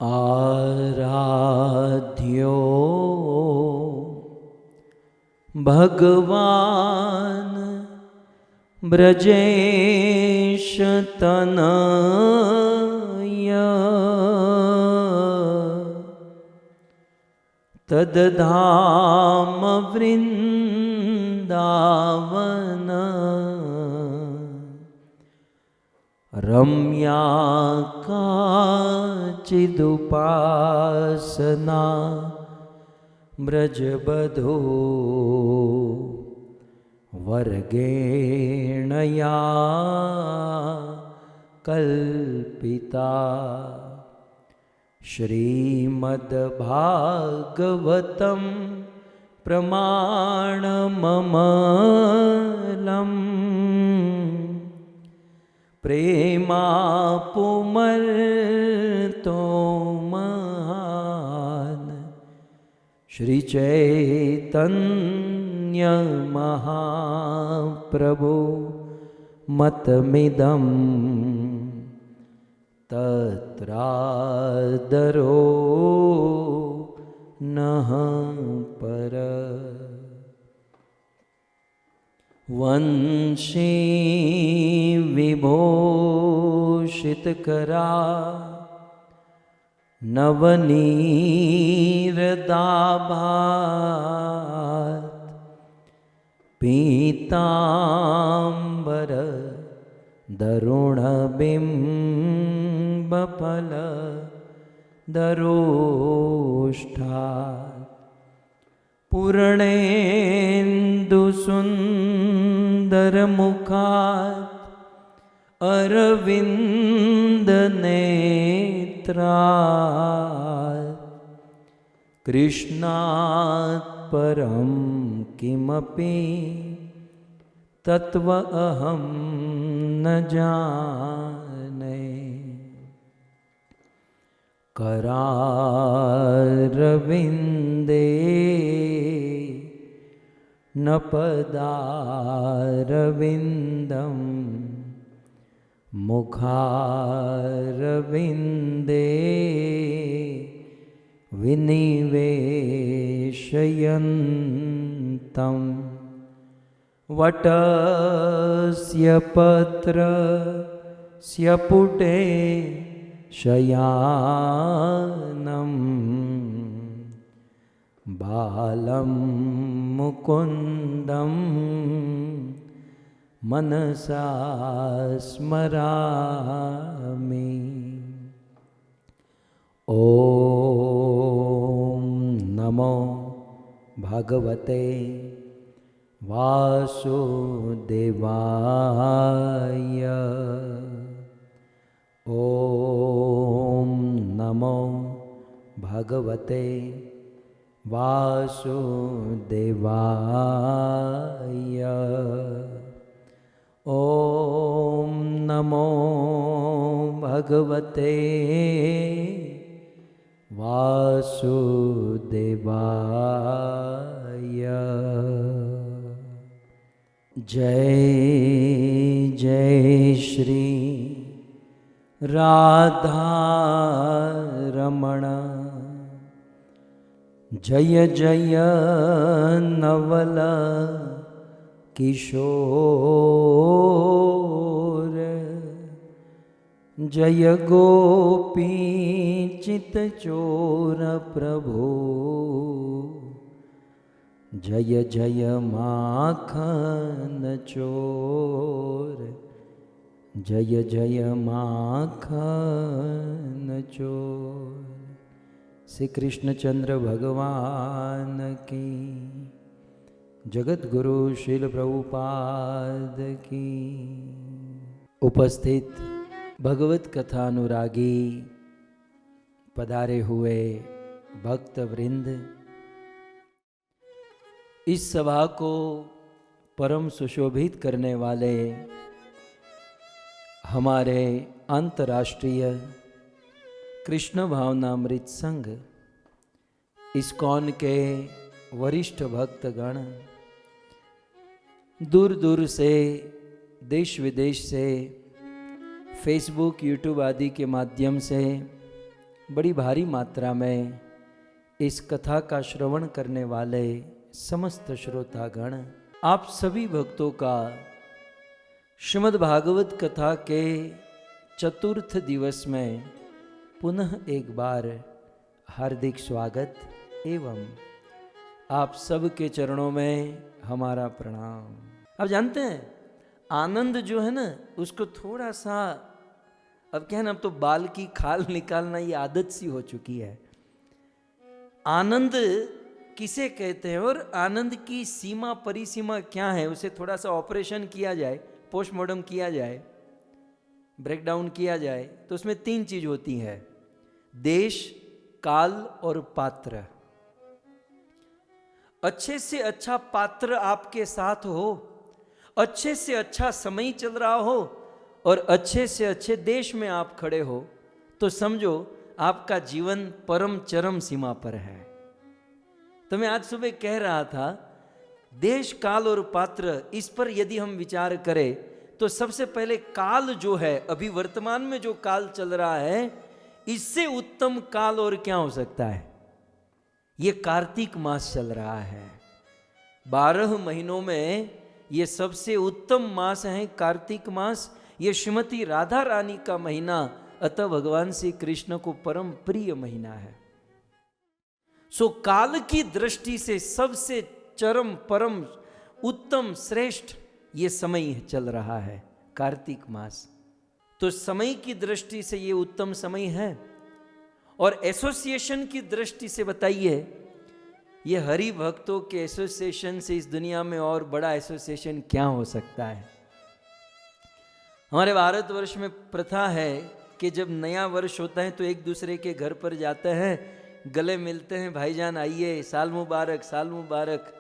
आराध्यो भगवान ब्रजेश तनय तद्धाम वृंदावन रम्या काचिदुपासना ब्रजबधो वर्गेण या कल्पिता श्रीमद्भागवतं प्रमाणममलम् प्रेमापुमर्तो महान् श्री चैतन्य महाप्रभु मतमिदं तत्रादरो नः पर वंशी विभूषितकरा नवनीरदाभात् पीताम्बर दरुणबिम्बफल दरोष्ठात् पूर्णेन्दुसुन्दरमुखात् अरविन्दनेत्रात् कृष्णात् परं किमपि तत्व अहं न जाने करारविन्दे न पदारविन्दं मुखारविन्दे विनिवेशयन्तं वटस्य पत्रस्य पुटे शयानं बालं मुकुन्दं मनसा स्मरामि। ॐ नमो भगवते वासुदेवाय। ॐ नमो भगवते वासुदेवाय। ॐ नमो भगवते वासुदेवाय। जय जय श्री राधा रमण जय जय नवल किशोर जय गोपी चित्तचोर प्रभु जय जय माखन चोर जय जय माखन चोर। श्री कृष्णचंद्र भगवान की, जगत गुरु श्रील प्रभुपाद की। उपस्थित भगवत कथानुरागी पधारे हुए भक्त वृंद, इस सभा को परम सुशोभित करने वाले हमारे अंतर्राष्ट्रीय कृष्ण भावनामृत संघ इस्कॉन के वरिष्ठ भक्तगण, दूर दूर से देश विदेश से फेसबुक यूट्यूब आदि के माध्यम से बड़ी भारी मात्रा में इस कथा का श्रवण करने वाले समस्त श्रोतागण, आप सभी भक्तों का श्रीमद् भागवत कथा के चतुर्थ दिवस में पुनः एक बार हार्दिक स्वागत एवं आप सबके चरणों में हमारा प्रणाम। अब जानते हैं आनंद जो है ना, उसको थोड़ा सा अब क्या है ना, अब तो बाल की खाल निकालना ये आदत सी हो चुकी है। आनंद किसे कहते हैं और आनंद की सीमा परिसीमा क्या है, उसे थोड़ा सा ऑपरेशन किया जाए, पोस्टमार्टम किया जाए, ब्रेकडाउन किया जाए तो उसमें 3 चीज होती है, देश, काल और पात्र। अच्छे से अच्छा पात्र आपके साथ हो, अच्छे से अच्छा समय चल रहा हो और अच्छे से अच्छे देश में आप खड़े हो तो समझो आपका जीवन परम चरम सीमा पर है। तो मैं आज सुबह कह रहा था, देश, काल और पात्र, इस पर यदि हम विचार करें तो सबसे पहले काल जो है, अभी वर्तमान में जो काल चल रहा है, इससे उत्तम काल और क्या हो सकता है। ये कार्तिक मास चल रहा है। 12 महीनों में ये सबसे उत्तम मास है कार्तिक मास। ये श्रीमती राधा रानी का महीना, अतः भगवान श्री कृष्ण को परम प्रिय महीना है। सो काल की दृष्टि से सबसे चरम परम उत्तम श्रेष्ठ ये समय चल रहा है, कार्तिक मास। तो समय की दृष्टि से ये उत्तम समय है। और एसोसिएशन की दृष्टि से बताइए, ये हरि भक्तों के एसोसिएशन से इस दुनिया में और बड़ा एसोसिएशन क्या हो सकता है। हमारे भारतवर्ष में प्रथा है कि जब नया वर्ष होता है तो एक दूसरे के घर पर जाते हैं, गले मिलते हैं, भाईजान आइए, साल मुबारक, साल मुबारक।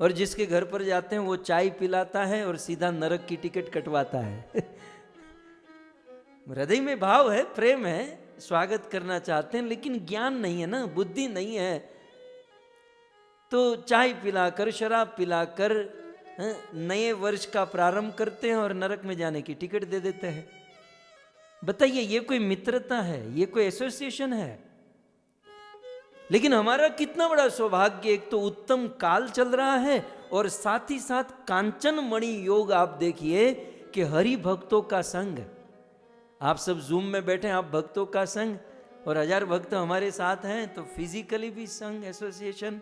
और जिसके घर पर जाते हैं वो चाय पिलाता है और सीधा नरक की टिकट कटवाता है। हृदय में भाव है, प्रेम है, स्वागत करना चाहते हैं, लेकिन ज्ञान नहीं है ना, बुद्धि नहीं है। तो चाय पिलाकर, शराब पिलाकर नए वर्ष का प्रारंभ करते हैं और नरक में जाने की टिकट दे देते हैं। बताइए, ये कोई मित्रता है, ये कोई एसोसिएशन है? लेकिन हमारा कितना बड़ा सौभाग्य, एक तो उत्तम काल चल रहा है और साथ ही साथ कांचन मणि योग। आप देखिए कि हरि भक्तों का संग, आप सब जूम में बैठे, आप भक्तों का संग, और 1000 भक्त हमारे साथ हैं, तो फिजिकली भी संग, एसोसिएशन।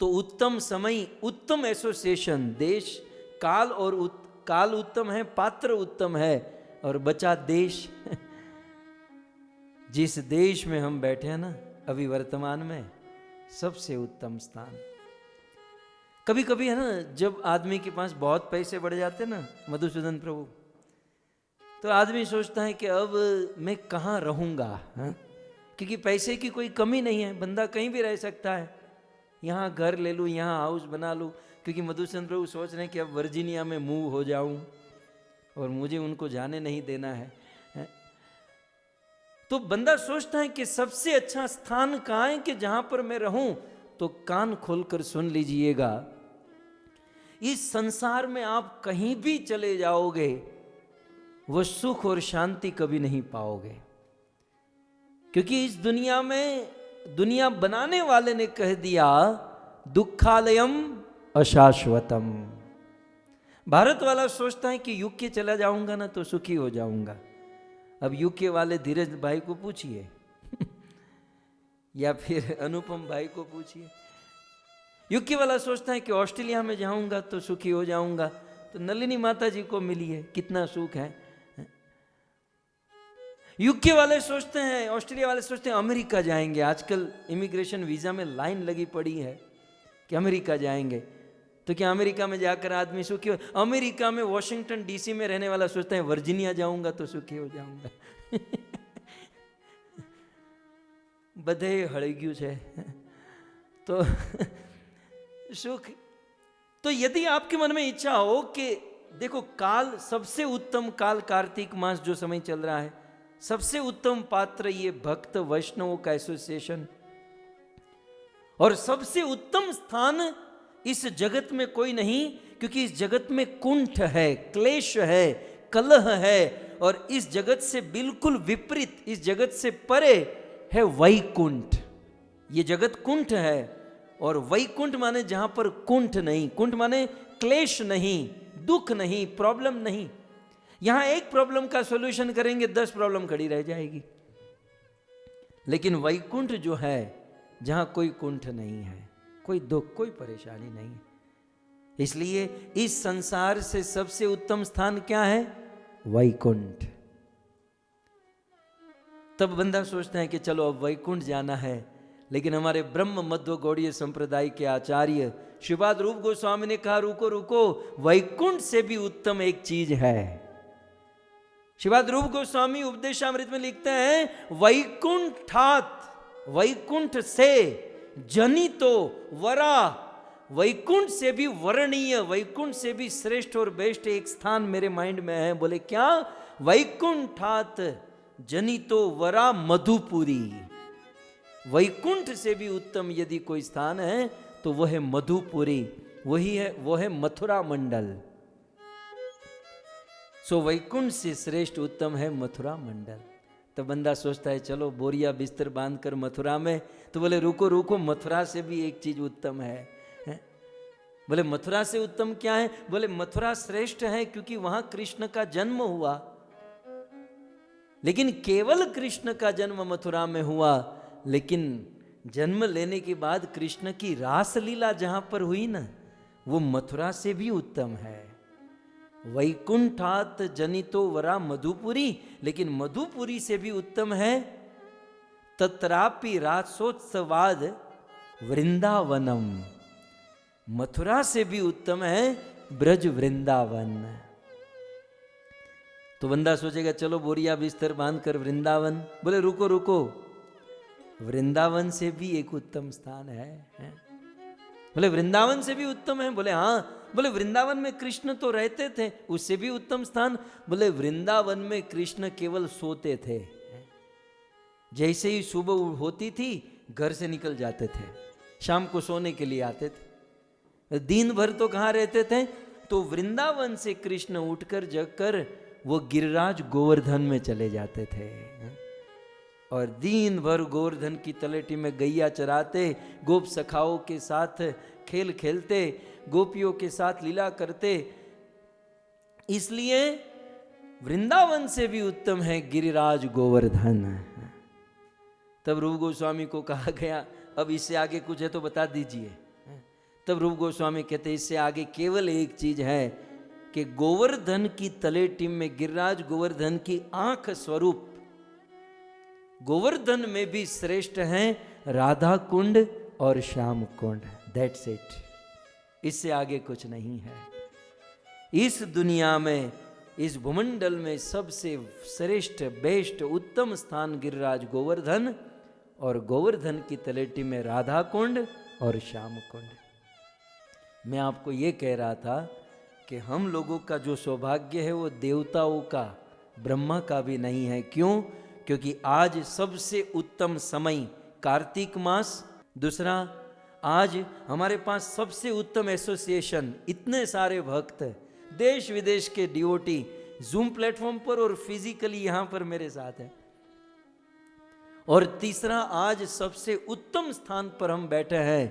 तो उत्तम समय, उत्तम एसोसिएशन, देश, काल और काल उत्तम है, पात्र उत्तम है, और बचा देश। जिस देश में हम बैठे हैं ना अभी वर्तमान में, सबसे उत्तम स्थान। कभी कभी है ना, जब आदमी के पास बहुत पैसे बढ़ जाते ना, मधुसूदन प्रभु, तो आदमी सोचता है कि अब मैं कहाँ रहूँगा, क्योंकि पैसे की कोई कमी नहीं है, बंदा कहीं भी रह सकता है। यहाँ घर ले लूँ, यहाँ हाउस बना लूँ, क्योंकि मधुसूदन प्रभु सोच रहे हैं कि अब वर्जीनिया में मूव हो जाऊँ और मुझे उनको जाने नहीं देना है। तो बंदा सोचता है कि सबसे अच्छा स्थान कहाँ है कि जहाँ पर मैं रहूँ। तो कान खोलकर सुन लीजिएगा, इस संसार में आप कहीं भी चले जाओगे, वो सुख और शांति कभी नहीं पाओगे। क्योंकि इस दुनिया में, दुनिया बनाने वाले ने कह दिया, दुखालयम अशाश्वतम। भारत वाला सोचता है कि यूके चला जाऊंगा ना तो सुखी हो जाऊंगा। अब यूके वाले धीरज भाई को पूछिए या फिर अनुपम भाई को पूछिए। यूके वाला सोचता है कि ऑस्ट्रेलिया में जाऊंगा तो सुखी हो जाऊंगा। तो नलिनी माता जी को मिलिए, कितना सुख है। यूके वाले सोचते हैं, ऑस्ट्रेलिया वाले सोचते हैं अमेरिका जाएंगे। आजकल इमिग्रेशन वीजा में लाइन लगी पड़ी है कि अमेरिका जाएंगे। तो क्या अमेरिका में जाकर आदमी सुखी हो? अमेरिका में वॉशिंगटन डीसी में रहने वाला सोचता है वर्जीनिया जाऊंगा तो सुखी हो जाऊंगा। बधे हड़ग्यू छे तो सुख। तो यदि आपके मन में इच्छा हो कि देखो, काल, सबसे उत्तम काल कार्तिक मास जो समय चल रहा है, सबसे उत्तम पात्र ये भक्त वैष्णवों का एसोसिएशन, और सबसे उत्तम स्थान इस जगत में कोई नहीं, क्योंकि इस जगत में कुंठ है, क्लेश है, कलह है, और इस जगत से बिल्कुल विपरीत, इस जगत से परे है वैकुंठ। ये जगत कुंठ है और वैकुंठ माने जहां पर कुंठ नहीं, कुंठ माने क्लेश नहीं, दुख नहीं, प्रॉब्लम नहीं। यहां एक प्रॉब्लम का सॉल्यूशन करेंगे 10 प्रॉब्लम खड़ी रह जाएगी। लेकिन वैकुंठ जो है जहां कोई कुंठ नहीं है, कोई दुख, कोई परेशानी नहीं है। इसलिए इस संसार से सबसे उत्तम स्थान क्या है? वैकुंठ। तब बंदा सोचता है कि चलो अब वैकुंठ जाना है, लेकिन हमारे ब्रह्म मध्व गौड़ीय संप्रदाय के आचार्य श्रीपाद रूप गोस्वामी ने कहा रुको रुको, वैकुंठ से भी उत्तम एक चीज है। श्रीपाद रूप गोस्वामी उपदेशामृत में लिखते हैं वैकुंठात, वैकुंठ से जनितो वरा, वैकुंठ से भी वर्णीय, वैकुंठ से भी श्रेष्ठ और बेस्ट एक स्थान मेरे माइंड में है। बोले क्या? वैकुंठात जनितो वरा मधुपुरी। वैकुंठ से भी उत्तम यदि कोई स्थान है तो वह है मधुपुरी, वही है, वो है मथुरा मंडल। सो वैकुंठ से श्रेष्ठ उत्तम है मथुरा मंडल। तो बंदा सोचता है चलो बोरिया बिस्तर बांधकर मथुरा में, तो बोले रुको रुको, मथुरा से भी एक चीज उत्तम है। बोले मथुरा से उत्तम क्या है? बोले मथुरा श्रेष्ठ है क्योंकि वहां कृष्ण का जन्म हुआ। लेकिन केवल कृष्ण का जन्म मथुरा में हुआ, लेकिन जन्म लेने के बाद कृष्ण की रास लीला जहां पर हुई ना, वो मथुरा से भी उत्तम है। वैकुंठात जनितो वरा मधुपुरी, लेकिन मधुपुरी से भी उत्तम है तत्रापि रासोत्सवाद वृंदावनम। मथुरा से भी उत्तम है ब्रज वृंदावन। तो बंदा सोचेगा चलो बोरिया बिस्तर बांधकर वृंदावन। बोले रुको रुको, वृंदावन से भी एक उत्तम स्थान है। बोले वृंदावन से भी उत्तम है? बोले हाँ। बोले वृंदावन में कृष्ण तो रहते थे, उससे भी उत्तम स्थान? बोले वृंदावन में कृष्ण केवल सोते थे। जैसे ही सुबह होती थी घर से निकल जाते थे, शाम को सोने के लिए आते थे। दिन भर तो कहाँ रहते थे? तो वृंदावन से कृष्ण उठकर जगकर वो गिरिराज गोवर्धन में चले जाते थे और दिन भर गोवर्धन की तलेटी में गैया चराते, गोप सखाओं के साथ खेल खेलते, गोपियों के साथ लीला करते। इसलिए वृंदावन से भी उत्तम है गिरिराज गोवर्धन। तब रूप गोस्वामी को कहा गया अब इससे आगे कुछ है तो बता दीजिए। तब रूप गोस्वामी कहते इससे आगे केवल एक चीज है कि गोवर्धन की तलेटी में गिरिराज गोवर्धन की आंख स्वरूप गोवर्धन में भी श्रेष्ठ हैं राधा कुंड और श्याम कुंड। दैट्स इट, इससे आगे कुछ नहीं है। इस दुनिया में, इस भूमंडल में सबसे श्रेष्ठ, बेस्ट, उत्तम स्थान गिरिराज गोवर्धन और गोवर्धन की तलेटी में राधा कुंड और श्याम कुंड। मैं आपको ये कह रहा था कि हम लोगों का जो सौभाग्य है वो देवताओं का, ब्रह्मा का भी नहीं है। क्यों? क्योंकि आज सबसे उत्तम समय कार्तिक मास, दूसरा आज हमारे पास सबसे उत्तम एसोसिएशन, इतने सारे भक्त देश विदेश के डिवोटी जूम प्लेटफॉर्म पर और फिजिकली यहाँ पर मेरे साथ हैं। और तीसरा आज सबसे उत्तम स्थान पर हम बैठे हैं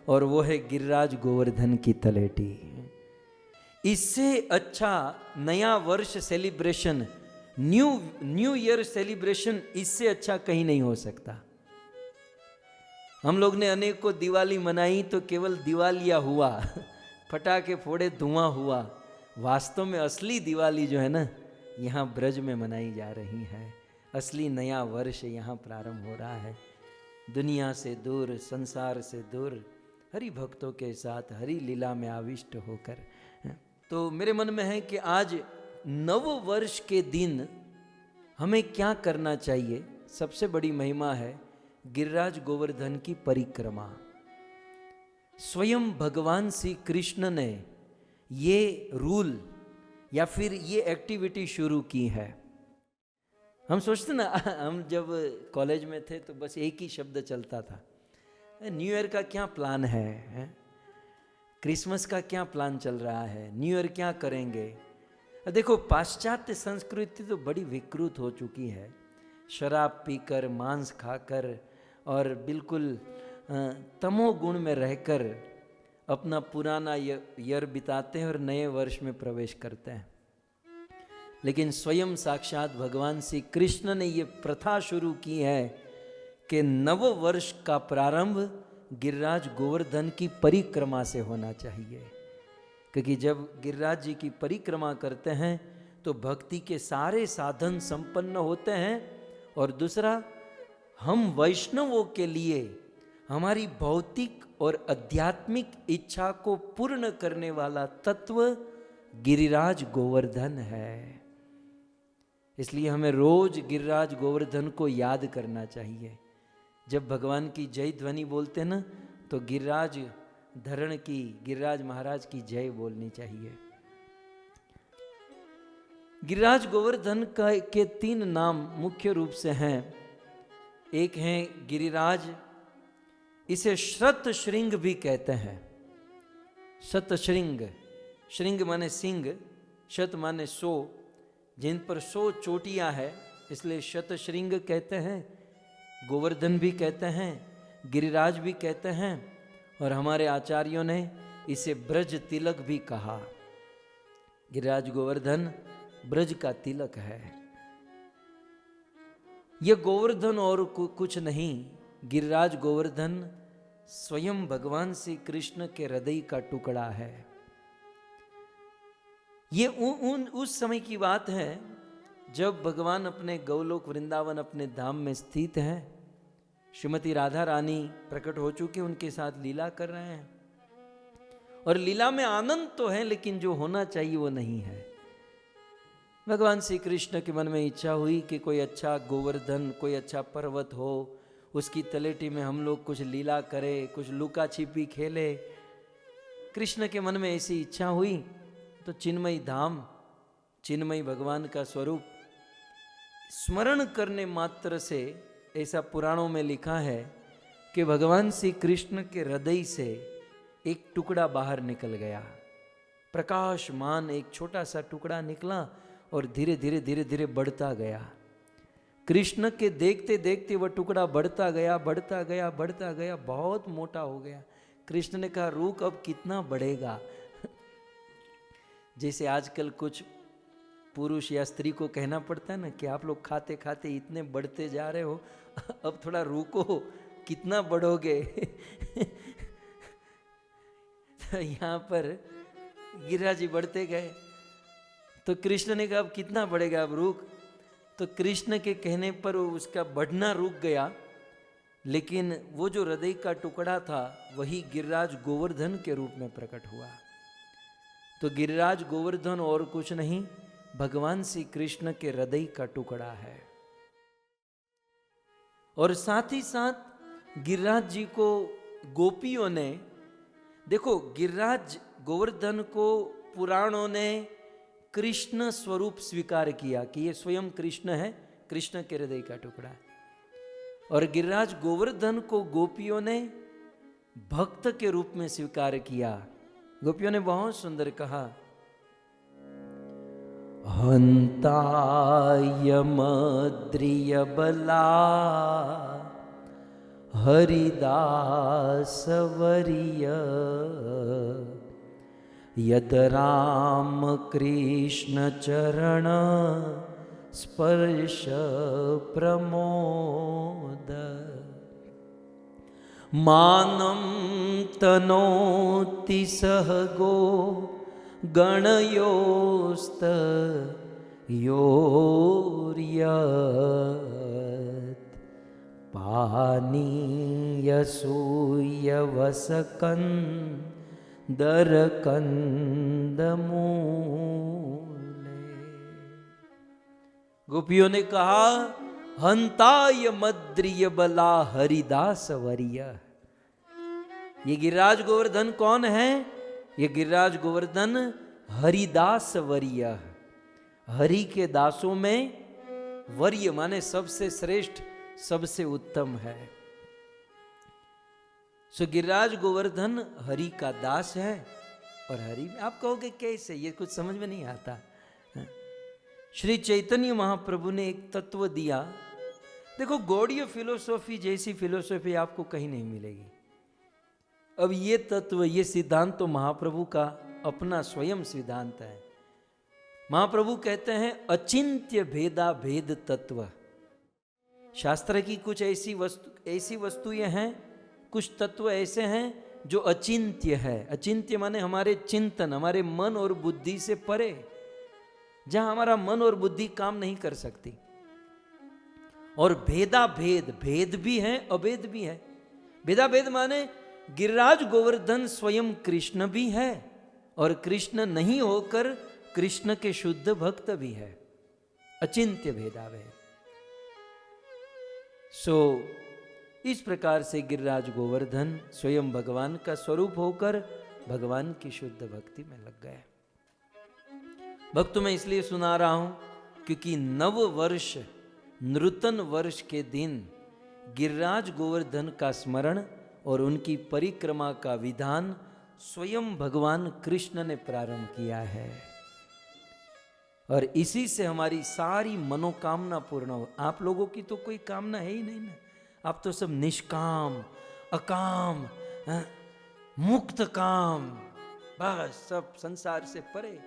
और वो है गिरिराज गोवर्धन की तलेटी। इससे अच्छा नया वर्ष सेलिब्रेशन, न्यू ईयर सेलिब्रेशन इससे अच्छा कहीं नहीं हो सकता। हम लोग ने अनेकों दिवाली मनाई तो केवल दिवालिया हुआ, फटाके फोड़े, धुआं हुआ। वास्तव में असली दिवाली जो है ना, यहाँ ब्रज में मनाई जा रही है। असली नया वर्ष यहाँ प्रारंभ हो रहा है। दुनिया से दूर, संसार से दूर, हरि भक्तों के साथ हरि लीला में आविष्ट होकर। तो मेरे मन में है कि आज नव वर्ष के दिन हमें क्या करना चाहिए। सबसे बड़ी महिमा है गिरिराज गोवर्धन की परिक्रमा। स्वयं भगवान श्री कृष्ण ने ये रूल या फिर ये एक्टिविटी शुरू की है। हम सोचते ना, हम जब कॉलेज में थे तो बस एक ही शब्द चलता था, न्यू ईयर का क्या प्लान है, क्रिसमस का क्या प्लान चल रहा है, न्यू ईयर क्या करेंगे। देखो पाश्चात्य संस्कृति तो बड़ी विकृत हो चुकी है, शराब पीकर, मांस खाकर और बिल्कुल तमोगुण में रहकर अपना पुराना ईयर बिताते हैं और नए वर्ष में प्रवेश करते हैं। लेकिन स्वयं साक्षात भगवान श्री कृष्ण ने ये प्रथा शुरू की है कि नव वर्ष का प्रारंभ गिरिराज गोवर्धन की परिक्रमा से होना चाहिए, क्योंकि जब गिरिराज जी की परिक्रमा करते हैं तो भक्ति के सारे साधन संपन्न होते हैं। और दूसरा, हम वैष्णवों के लिए हमारी भौतिक और आध्यात्मिक इच्छा को पूर्ण करने वाला तत्व गिरिराज गोवर्धन है। इसलिए हमें रोज गिरिराज गोवर्धन को याद करना चाहिए। जब भगवान की जय ध्वनि बोलते हैं ना, तो गिरिराज धरण की, गिरिराज महाराज की जय बोलनी चाहिए। गिरिराज गोवर्धन के 3 नाम मुख्य रूप से हैं। एक है गिरिराज, इसे श्रत श्रृंग भी कहते हैं। शत श्रृंग, श्रृंग माने सिंह, शत माने 100, जिन पर 100 चोटियां है इसलिए शत श्रृंग कहते हैं। गोवर्धन भी कहते हैं, गिरिराज भी कहते हैं, और हमारे आचार्यों ने इसे ब्रज तिलक भी कहा। गिरिराज गोवर्धन ब्रज का तिलक है। यह गोवर्धन और कुछ नहीं, गिरिराज गोवर्धन स्वयं भगवान श्री कृष्ण के हृदय का टुकड़ा है। ये उस समय की बात है जब भगवान अपने गौलोक वृंदावन अपने धाम में स्थित हैं। श्रीमती राधा रानी प्रकट हो चुकी, उनके साथ लीला कर रहे हैं, और लीला में आनंद तो है लेकिन जो होना चाहिए वो नहीं है। भगवान श्री कृष्ण के मन में इच्छा हुई कि कोई अच्छा गोवर्धन, कोई अच्छा पर्वत हो, उसकी तलेटी में हम लोग कुछ लीला करें, कुछ लुका छिपी खेले। कृष्ण के मन में ऐसी इच्छा हुई तो चिन्मयी धाम, चिन्मयी भगवान का स्वरूप स्मरण करने मात्र से, ऐसा पुराणों में लिखा है कि भगवान श्री कृष्ण के हृदय से एक टुकड़ा बाहर निकल गया, प्रकाशमान एक छोटा सा टुकड़ा निकला और धीरे धीरे धीरे धीरे बढ़ता गया। कृष्ण के देखते देखते वह टुकड़ा बढ़ता गया, बढ़ता गया, बढ़ता गया, बहुत मोटा हो गया। कृष्ण ने कहा, रुक, अब कितना बढ़ेगा। जैसे आजकल कुछ पुरुष या स्त्री को कहना पड़ता है ना कि आप लोग खाते खाते इतने बढ़ते जा रहे हो, अब थोड़ा रुको, कितना बढ़ोगे। तो यहाँ पर गिरिराज जी बढ़ते गए तो कृष्ण ने कहा, अब कितना बढ़ेगा, अब रुक। तो कृष्ण के कहने पर उसका बढ़ना रुक गया, लेकिन वो जो हृदय का टुकड़ा था वही गिरिराज गोवर्धन के रूप में प्रकट हुआ। तो गिरिराज गोवर्धन और कुछ नहीं, भगवान श्री कृष्ण के हृदय का टुकड़ा है। और साथ ही साथ गिरिराज जी को गोपियों ने, देखो गिरिराज गोवर्धन को पुराणों ने कृष्ण स्वरूप स्वीकार किया कि ये स्वयं कृष्ण है, कृष्ण के हृदय का टुकड़ा है। और गिरिराज गोवर्धन को गोपियों ने भक्त के रूप में स्वीकार किया। गोपियों ने बहुत सुंदर कहा, हंतायमद्रिय बला हरिदास वरिय यद राम कृष्ण चरण स्पर्श प्रमोद मानं तनोति सहगो गणयोस्त योर्यत् पानीयसूयवसकं दरकंदमूले। गोपियों ने कहा, हंताय मद्रिय बला हरिदास वरिय। ये गिरिराज गोवर्धन कौन है? ये गिरिराज गोवर्धन हरिदास वरिय, हरि के दासों में वर्य माने सबसे श्रेष्ठ, सबसे उत्तम है। सो गिरिराज गोवर्धन हरि का दास है। और हरि, आप कहोगे कैसे, ये कुछ समझ में नहीं आता। श्री चैतन्य महाप्रभु ने एक तत्व दिया। देखो, गौड़ीय फिलोसॉफी जैसी फिलोसॉफी आपको कहीं नहीं मिलेगी। अब ये तत्व, ये सिद्धांत तो महाप्रभु का अपना स्वयं सिद्धांत है। महाप्रभु कहते हैं अचिंत्य भेदा भेद तत्व। शास्त्र की कुछ ऐसी वस्तुएं हैं, कुछ तत्व ऐसे हैं जो अचिंत्य है। अचिंत्य माने हमारे चिंतन, हमारे मन और बुद्धि से परे, जहां हमारा मन और बुद्धि काम नहीं कर सकती। और भेदा भेद, भेद भी है अभेद भी है। भेदा भेद माने गिरिराज गोवर्धन स्वयं कृष्ण भी है और कृष्ण नहीं होकर कृष्ण के शुद्ध भक्त भी है। अचिंत्य भेदा भेद। इस प्रकार से गिरिराज गोवर्धन स्वयं भगवान का स्वरूप होकर भगवान की शुद्ध भक्ति में लग गए। भक्त मैं इसलिए सुना रहा हूं क्योंकि नव वर्ष, नूतन वर्ष के दिन गिरिराज गोवर्धन का स्मरण और उनकी परिक्रमा का विधान स्वयं भगवान कृष्ण ने प्रारंभ किया है। और इसी से हमारी सारी मनोकामना पूर्ण हो। आप लोगों की तो कोई कामना है ही नहीं ना। आप तो सब निष्काम, अकाम, मुक्त काम, बस सब संसार से परे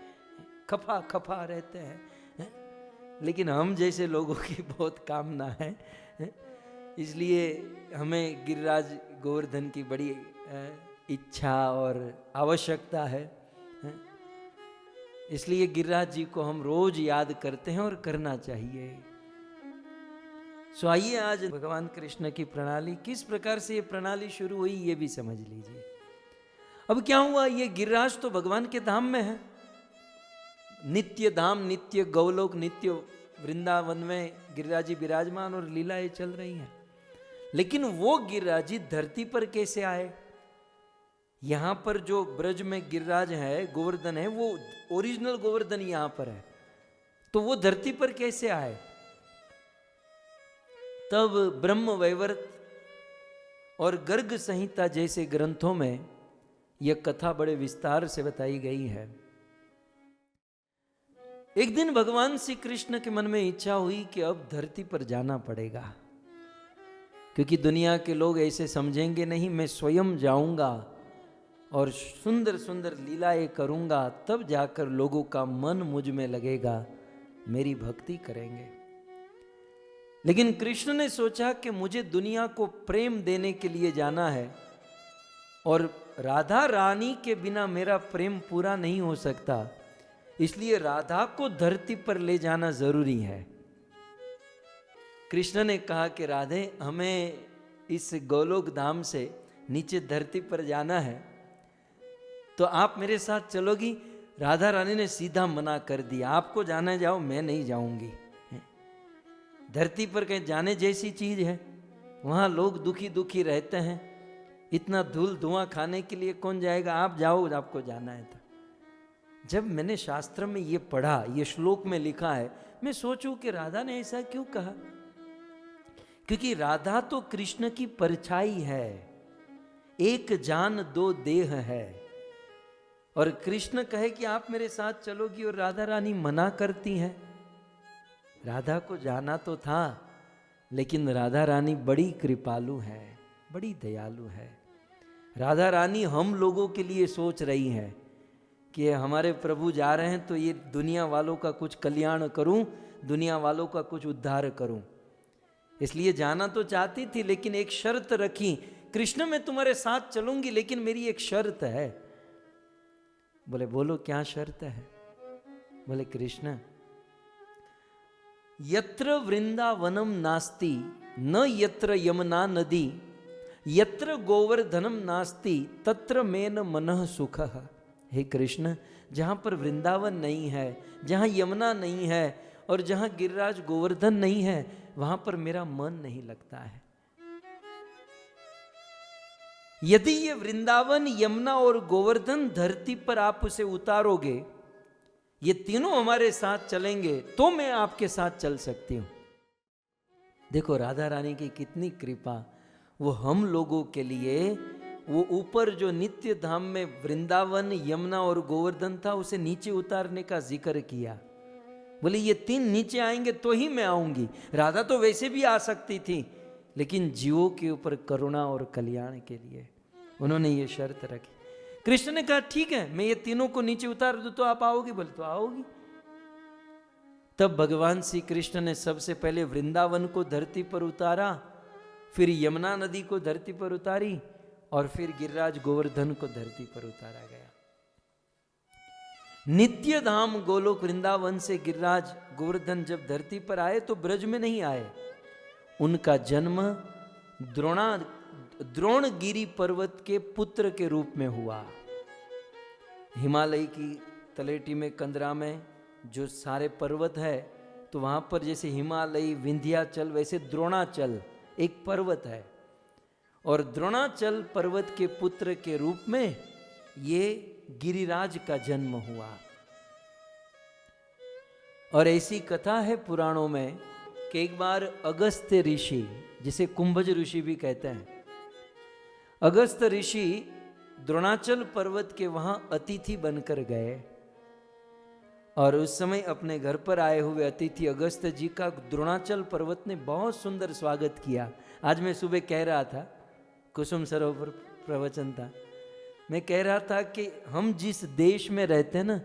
खफा खफा रहते हैं। लेकिन हम जैसे लोगों की बहुत कामना है, इसलिए हमें गिरिराज गोवर्धन की बड़ी इच्छा और आवश्यकता है। इसलिए गिरिराज जी को हम रोज याद करते हैं और करना चाहिए। आइए आज भगवान कृष्ण की प्रणाली, किस प्रकार से ये प्रणाली शुरू हुई ये भी समझ लीजिए। अब क्या हुआ, ये गिरिराज तो भगवान के धाम में है, नित्य धाम, नित्य गौलोक, नित्य वृंदावन में गिरिराज जी विराजमान और लीलाएं चल रही हैं। लेकिन वो गिरिराज जी धरती पर कैसे आए? यहां पर जो ब्रज में गिरिराज है, गोवर्धन है, वो ओरिजिनल गोवर्धन यहां पर है, तो वो धरती पर कैसे आए? तब ब्रह्म वैवर्त और गर्ग संहिता जैसे ग्रंथों में यह कथा बड़े विस्तार से बताई गई है। एक दिन भगवान श्री कृष्ण के मन में इच्छा हुई कि अब धरती पर जाना पड़ेगा, क्योंकि दुनिया के लोग ऐसे समझेंगे नहीं, मैं स्वयं जाऊंगा और सुंदर सुंदर लीलाएं करूंगा, तब जाकर लोगों का मन मुझ में लगेगा, मेरी भक्ति करेंगे। लेकिन कृष्ण ने सोचा कि मुझे दुनिया को प्रेम देने के लिए जाना है और राधा रानी के बिना मेरा प्रेम पूरा नहीं हो सकता, इसलिए राधा को धरती पर ले जाना जरूरी है। कृष्ण ने कहा कि राधे, हमें इस गोलोक धाम से नीचे धरती पर जाना है, तो आप मेरे साथ चलोगी? राधा रानी ने सीधा मना कर दिया, आपको जाना जाओ, मैं नहीं जाऊंगी। धरती पर कहीं जाने जैसी चीज है? वहां लोग दुखी दुखी रहते हैं, इतना धूल धुआं खाने के लिए कौन जाएगा? आप जाओ, आपको जाना है। तो जब मैंने शास्त्र में ये पढ़ा, ये श्लोक में लिखा है, मैं सोचूं कि राधा ने ऐसा क्यों कहा? क्योंकि राधा तो कृष्ण की परछाई है, एक जान दो देह है। और कृष्ण कहे कि आप मेरे साथ चलोगी और राधा रानी मना करती हैं। राधा को जाना तो था, लेकिन राधा रानी बड़ी कृपालु है, बड़ी दयालु है। राधा रानी हम लोगों के लिए सोच रही है कि हमारे प्रभु जा रहे हैं तो ये दुनिया वालों का कुछ कल्याण करूं, दुनिया वालों का कुछ उद्धार करूं। इसलिए जाना तो चाहती थी, लेकिन एक शर्त रखी, कृष्ण मैं तुम्हारे साथ चलूंगी, लेकिन मेरी एक शर्त है। बोले बोलो क्या शर्त है? बोले कृष्ण, यत्र वृंदावनम नास्ति न यत्र यमुना नदी, यत्र गोवर्धनम नास्ति तत्र मेन मनः सुखः। हे कृष्ण, जहाँ पर वृंदावन नहीं है, जहाँ यमुना नहीं है और जहाँ गिरिराज गोवर्धन नहीं है, वहाँ पर मेरा मन नहीं लगता है। यदि ये वृंदावन, यमुना और गोवर्धन धरती पर आप उसे उतारोगे, ये तीनों हमारे साथ चलेंगे, तो मैं आपके साथ चल सकती हूं। देखो राधा रानी की कितनी कृपा, वो हम लोगों के लिए, वो ऊपर जो नित्य धाम में वृंदावन, यमुना और गोवर्धन था, उसे नीचे उतारने का जिक्र किया। बोले ये तीन नीचे आएंगे तो ही मैं आऊंगी। राधा तो वैसे भी आ सकती थी, लेकिन जीवों के ऊपर करुणा और कल्याण के लिए उन्होंने ये शर्त रखी। कृष्ण ने कहा ठीक है, मैं ये तीनों को नीचे उतार दूं तो आप आओगी? बोले तो आओगी। तब भगवान श्री कृष्ण ने सबसे पहले वृंदावन को धरती पर उतारा, फिर यमुना नदी को धरती पर उतारी, और फिर गिरिराज गोवर्धन को धरती पर उतारा गया। नित्य धाम गोलोक वृंदावन से गिरिराज गोवर्धन जब धरती पर आए तो ब्रज में नहीं आए। उनका जन्म द्रोणगिरी पर्वत के पुत्र के रूप में हुआ। हिमालय की तलेटी में, कंदरा में जो सारे पर्वत है, तो वहां पर जैसे हिमालय, विंध्याचल, वैसे द्रोणाचल एक पर्वत है, और द्रोणाचल पर्वत के पुत्र के रूप में ये गिरिराज का जन्म हुआ। और ऐसी कथा है पुराणों में कि एक बार अगस्त्य ऋषि, जिसे कुंभज ऋषि भी कहते हैं, अगस्त्य ऋषि द्रोणाचल पर्वत के वहां अतिथि बनकर गए, और उस समय अपने घर पर आए हुए अतिथि अगस्त्य जी का द्रोणाचल पर्वत ने बहुत सुंदर स्वागत किया। आज मैं सुबह कह रहा था, कुसुम सरोवर प्रवचन था, मैं कह रहा था कि हम जिस देश में रहते हैं ना,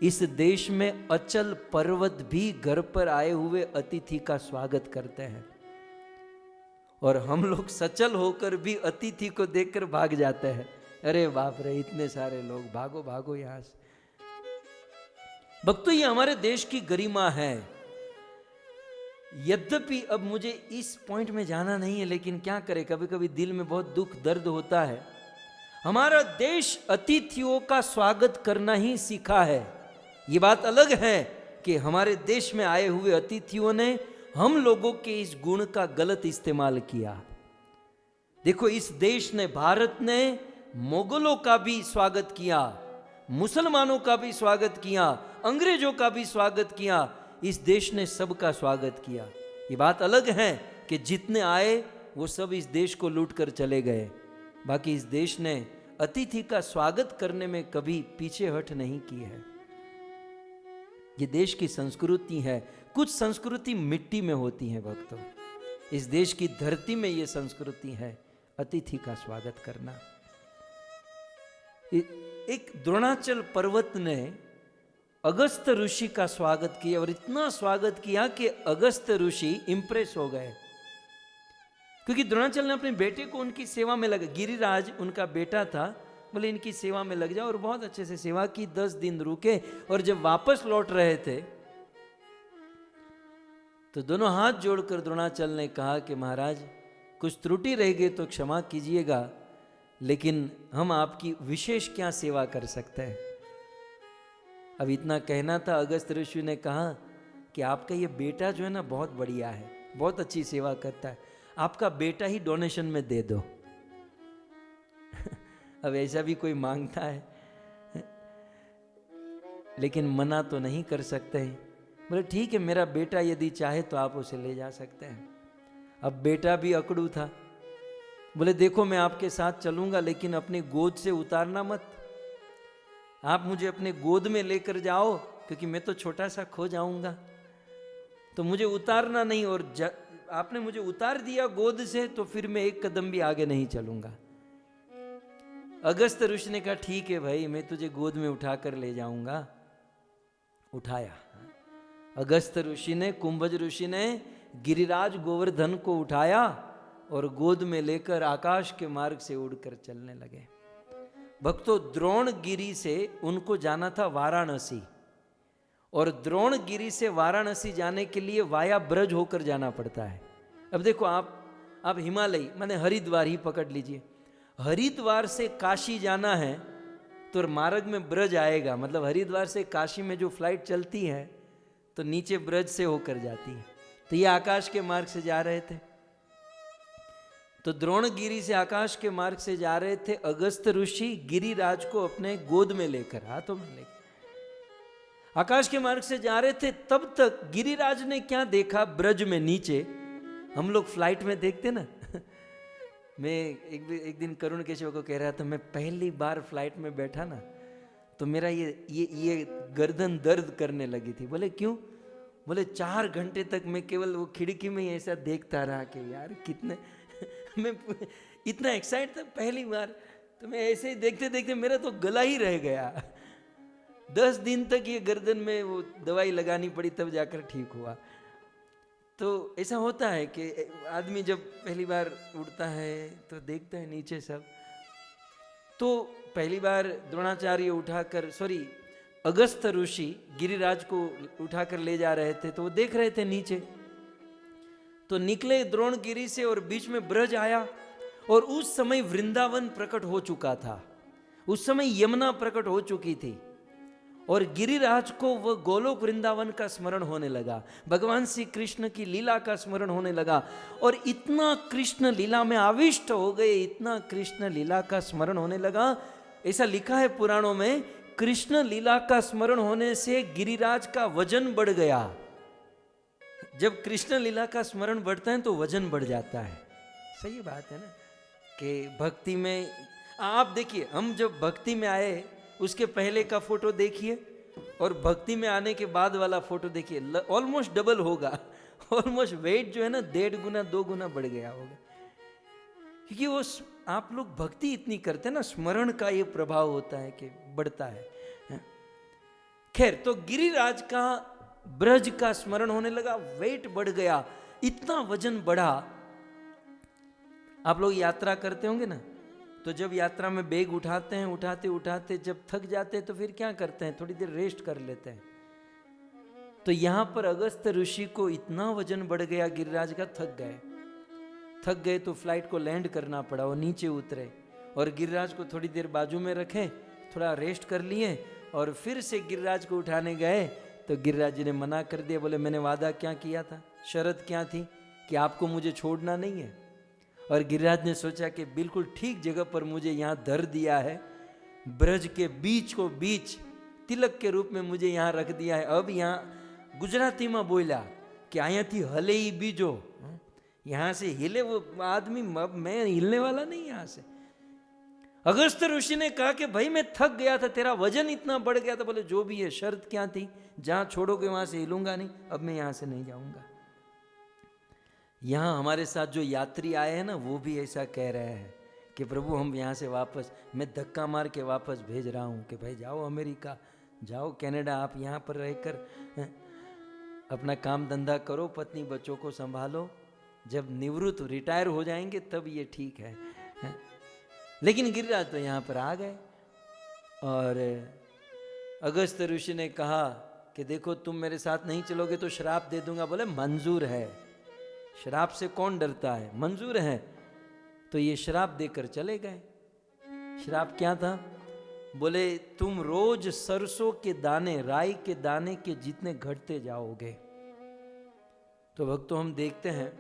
इस देश में अचल पर्वत भी घर पर आए हुए अतिथि का स्वागत करते हैं, और हम लोग सचल होकर भी अतिथि को देखकर भाग जाते हैं। अरे बाप रे, इतने सारे लोग, भागो भागो यहां से। भक्तों, ये हमारे देश की गरिमा है। यद्यपि अब मुझे इस पॉइंट में जाना नहीं है, लेकिन क्या करें, कभी कभी दिल में बहुत दुख दर्द होता है। हमारा देश अतिथियों का स्वागत करना ही सीखा है। ये बात अलग है कि हमारे देश में आए हुए अतिथियों ने हम लोगों के इस गुण का गलत इस्तेमाल किया। देखो, इस देश ने, भारत ने मुगलों का भी स्वागत किया, मुसलमानों का भी स्वागत किया, अंग्रेजों का भी स्वागत किया। इस देश ने सबका स्वागत किया। ये बात अलग है कि जितने आए वो सब इस देश को लूट कर चले गए, बाकी इस देश ने अतिथि का स्वागत करने में कभी पीछे हट नहीं की है। ये देश की संस्कृति है। कुछ संस्कृति मिट्टी में होती है भक्तों, इस देश की धरती में ये संस्कृति है, अतिथि का स्वागत करना। एक द्रोणाचल पर्वत ने अगस्त्य ऋषि का स्वागत किया, और इतना स्वागत किया कि अगस्त्य ऋषि इंप्रेस हो गए, क्योंकि द्रोणाचल ने अपने बेटे को उनकी सेवा में लगा। गिरिराज उनका बेटा था, बोले इनकी सेवा में लग जाओ, और बहुत अच्छे से सेवा की। 10 दिन रुके, और जब वापस लौट रहे थे तो दोनों हाथ जोड़कर द्रोणाचल ने कहा कि महाराज, कुछ त्रुटि रह गई तो क्षमा कीजिएगा, लेकिन हम आपकी विशेष क्या सेवा कर सकते हैं। अब इतना कहना था, अगस्त्य ऋषि ने कहा कि आपका ये बेटा जो है ना, बहुत बढ़िया है, बहुत अच्छी सेवा करता है, आपका बेटा ही डोनेशन में दे दो। अब ऐसा भी कोई मांगता है, लेकिन मना तो नहीं कर सकते हैं। बोले ठीक है, मेरा बेटा यदि चाहे तो आप उसे ले जा सकते हैं। अब बेटा भी अकड़ू था, बोले देखो मैं आपके साथ चलूंगा, लेकिन अपनी गोद से उतारना मत, आप मुझे अपने गोद में लेकर जाओ, क्योंकि मैं तो छोटा सा खो जाऊंगा, तो मुझे उतारना नहीं, और आपने मुझे उतार दिया गोद से तो फिर मैं एक कदम भी आगे नहीं चलूंगा। अगस्त्य ऋषि ने कहा ठीक है भाई, मैं तुझे गोद में उठाकर ले जाऊंगा। उठाया अगस्त्य ऋषि ने, कुंभज ऋषि ने गिरिराज गोवर्धन को उठाया और गोद में लेकर आकाश के मार्ग से उड़कर चलने लगे। भक्तों, द्रोणगिरी से उनको जाना था वाराणसी, और द्रोणगिरी से वाराणसी जाने के लिए वाया ब्रज होकर जाना पड़ता है। अब देखो, आप हिमालय माने हरिद्वार ही पकड़ लीजिए, हरिद्वार से काशी जाना है तो मार्ग में ब्रज आएगा, मतलब हरिद्वार से काशी में जो फ्लाइट चलती है तो नीचे ब्रज से होकर जाती है। तो ये आकाश के मार्ग से जा रहे थे, तो द्रोणगिरी से आकाश के मार्ग से जा रहे थे अगस्त्य ऋषि, गिरिराज को अपने गोद में लेकर, हाथों में लेकर आकाश के मार्ग से जा रहे थे। तब तक गिरिराज ने क्या देखा, ब्रज में नीचे, हम लोग फ्लाइट में देखते ना मैं एक दिन करुण केशव को कह रहा था, मैं पहली बार फ्लाइट में बैठा ना, तो मेरा ये गर्दन दर्द करने लगी थी। बोले क्यों? बोले 4 घंटे तक मैं केवल वो खिड़की में ही ऐसा देखता रहा कि यार कितने मैं इतना एक्साइट था पहली बार, तो मैं ऐसे ही देखते देखते मेरा तो गला ही रह गया। 10 दिन तक ये गर्दन में वो दवाई लगानी पड़ी तब जाकर ठीक हुआ। तो ऐसा होता है कि आदमी जब पहली बार उड़ता है तो देखता है नीचे सब। तो पहली बार द्रोणाचार्य उठाकर अगस्त ऋषि गिरिराज को उठाकर ले जा रहे थे, तो वो देख रहे थे नीचे। तो निकले द्रोणगिरी से और बीच में ब्रज आया, और उस समय वृंदावन प्रकट हो चुका था, उस समय यमुना प्रकट हो चुकी थी, और गिरिराज को वह गोलोक वृंदावन का स्मरण होने लगा, भगवान श्री कृष्ण की लीला का स्मरण होने लगा। और इतना कृष्ण लीला में आविष्ट हो गए, इतना कृष्ण लीला का स्मरण होने लगा। ऐसा लिखा है पुराणों में, कृष्ण लीला का स्मरण होने से गिरिराज का वजन बढ़ गया। जब कृष्ण लीला का स्मरण बढ़ता है तो वजन बढ़ जाता है। सही बात है ना, कि भक्ति में आप देखिए, हम जब भक्ति में आए उसके पहले का फोटो देखिए और भक्ति में आने के बाद वाला फोटो देखिए, ऑलमोस्ट डबल होगा। ऑलमोस्ट वेट जो है ना 1.5 गुना 2 गुना बढ़ गया होगा, क्योंकि वो आप लोग भक्ति इतनी करते हैं ना, स्मरण का ये प्रभाव होता है कि बढ़ता है। खैर, तो गिरिराज का ब्रज का स्मरण होने लगा, वेट बढ़ गया, इतना वजन बढ़ा। आप लोग यात्रा करते होंगे ना, तो जब यात्रा में बैग उठाते हैं, उठाते उठाते जब थक जाते हैं तो फिर क्या करते हैं, थोड़ी देर रेस्ट कर लेते हैं। तो यहां पर अगस्त ऋषि को इतना वजन बढ़ गया गिरिराज का, थक गए तो फ्लाइट को लैंड करना पड़ा, वो नीचे उतरे और गिरिराज को थोड़ी देर बाजू में रखे, थोड़ा रेस्ट कर लिए, और फिर से गिरिराज को उठाने गए तो गिरिराज जी ने मना कर दिया। बोले मैंने वादा क्या किया था, शर्त क्या थी कि आपको मुझे छोड़ना नहीं है। और गिरिराज ने सोचा कि बिल्कुल ठीक जगह पर मुझे यहाँ धर दिया है, ब्रज के बीच को बीच तिलक के रूप में मुझे यहाँ रख दिया है। अब यहाँ गुजराती में बोला कि आया थी हले ही बीजो, यहाँ से हिले वो आदमी, अब मैं हिलने वाला नहीं यहाँ से। अगस्त ऋषि ने कहा कि भाई मैं थक गया था, तेरा वजन इतना बढ़ गया था। बोले जो भी है, शर्त क्या थी, जहाँ छोड़ोगे वहां से हिलूंगा नहीं, अब मैं यहाँ से नहीं जाऊंगा। यहाँ हमारे साथ जो यात्री आए हैं ना, वो भी ऐसा कह रहे हैं कि प्रभु हम यहाँ से वापस, मैं धक्का मार के वापस भेज रहा हूँ कि भाई जाओ अमेरिका, जाओ कनाडा, आप यहाँ पर रहकर अपना काम धंधा करो, पत्नी बच्चों को संभालो, जब निवृत्त रिटायर हो जाएंगे तब ये ठीक है। लेकिन गिरिराज तो यहाँ पर आ गए, और अगस्त ऋषि ने कहा कि देखो तुम मेरे साथ नहीं चलोगे तो श्राप दे दूंगा। बोले मंजूर है, श्राप से कौन डरता है, मंजूर है। तो ये श्राप देकर चले गए। श्राप क्या था, बोले तुम रोज सरसों के दाने, राई के दाने के जितने घटते जाओगे। तो भक्तों हम देखते हैं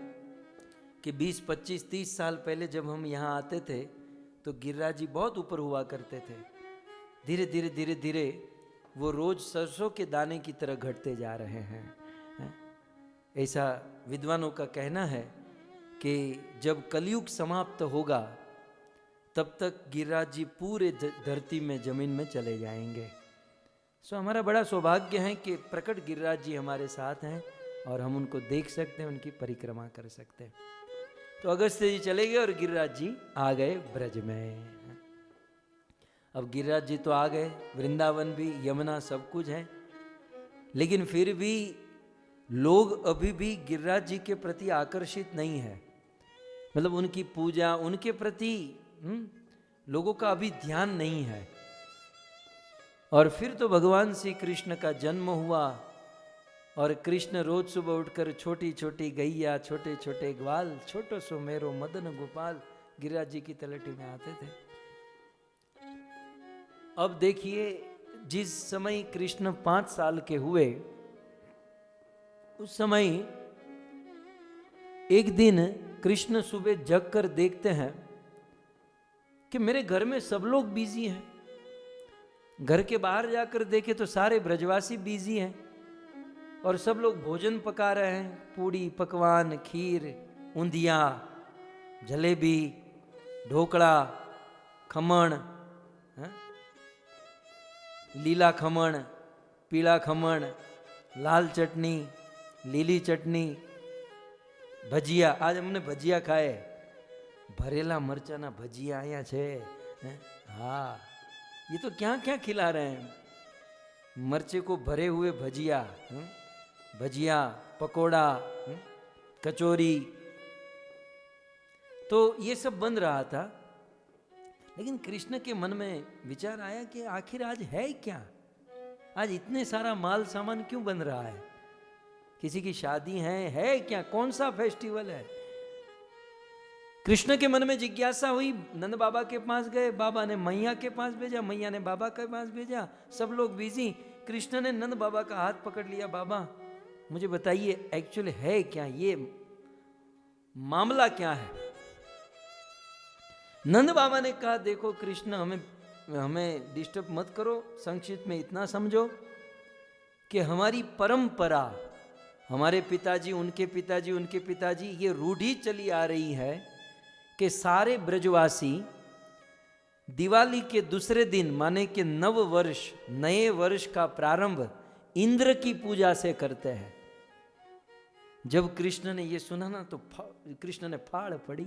कि 20, 25, 30 साल पहले जब हम यहाँ आते थे तो गिरिराज जी बहुत ऊपर हुआ करते थे। धीरे धीरे धीरे धीरे वो रोज सरसों के दाने की तरह घटते जा रहे हैं। ऐसा विद्वानों का कहना है कि जब कलयुग समाप्त होगा तब तक गिरिराज जी पूरे धरती में, जमीन में चले जाएंगे। सो हमारा बड़ा सौभाग्य है कि प्रकट गिरिराज जी हमारे साथ हैं और हम उनको देख सकते हैं, उनकी परिक्रमा कर सकते हैं। तो अगस्त जी चले गए और गिरिराज जी आ गए ब्रज में। अब गिरिराज जी तो आ गए, वृंदावन भी, यमुना सब कुछ है, लेकिन फिर भी लोग अभी भी गिरिराज जी के प्रति आकर्षित नहीं है। मतलब उनकी पूजा, उनके प्रति लोगों का अभी ध्यान नहीं है। और फिर तो भगवान श्री कृष्ण का जन्म हुआ और कृष्ण रोज सुबह उठकर छोटी छोटी गैया, छोटे छोटे ग्वाल, छोटो सो मेरो मदन गोपाल गिरिराज जी की तलटी में आते थे। अब देखिए, जिस समय कृष्ण 5 साल के हुए, उस समय एक दिन कृष्ण सुबह जग कर देखते हैं कि मेरे घर में सब लोग बिजी हैं। घर के बाहर जाकर देखे तो सारे ब्रजवासी बिजी हैं और सब लोग भोजन पका रहे हैं, पूड़ी पकवान, खीर, ऊंधिया, जलेबी, ढोकड़ा, खमण, लीला खमण, पीला खमण, लाल चटनी, લીલી ચટણી, ભજીયા. આજ અમને ભજીયા ખાए, भरेला मरचाना भजिया आया छे. हाँ, ये तो क्या क्या खिला रहे हैं. मरचे को भरे हुए भजिया, भजिया, पकोड़ा, कचौरी, तो ये सब बन रहा था. लेकिन कृष्ण के मन में विचार आया कि आखिर आज है क्या, आज इतने सारा माल सामान क्यों बन रहा है. किसी की शादी है क्या, कौन सा फेस्टिवल है. कृष्ण के मन में जिज्ञासा हुई. नंद बाबा के पास गए, बाबा ने मैया के पास भेजा, मैया ने बाबा के पास भेजा. सब लोग बिजी. कृष्ण ने नंद बाबा का हाथ पकड़ लिया. बाबा मुझे बताइए एक्चुअली है क्या, ये मामला क्या है. नंद बाबा ने कहा देखो कृष्ण, हमें डिस्टर्ब मत करो, संक्षिप्त में इतना समझो कि हमारी परंपरा, हमारे पिताजी, उनके पिताजी, उनके पिताजी, ये रूढ़ी चली आ रही है कि सारे ब्रजवासी दिवाली के दूसरे दिन माने कि नव वर्ष, नए वर्ष का प्रारंभ इंद्र की पूजा से करते हैं. जब कृष्ण ने ये सुना ना तो कृष्ण ने फाड़ पड़ी.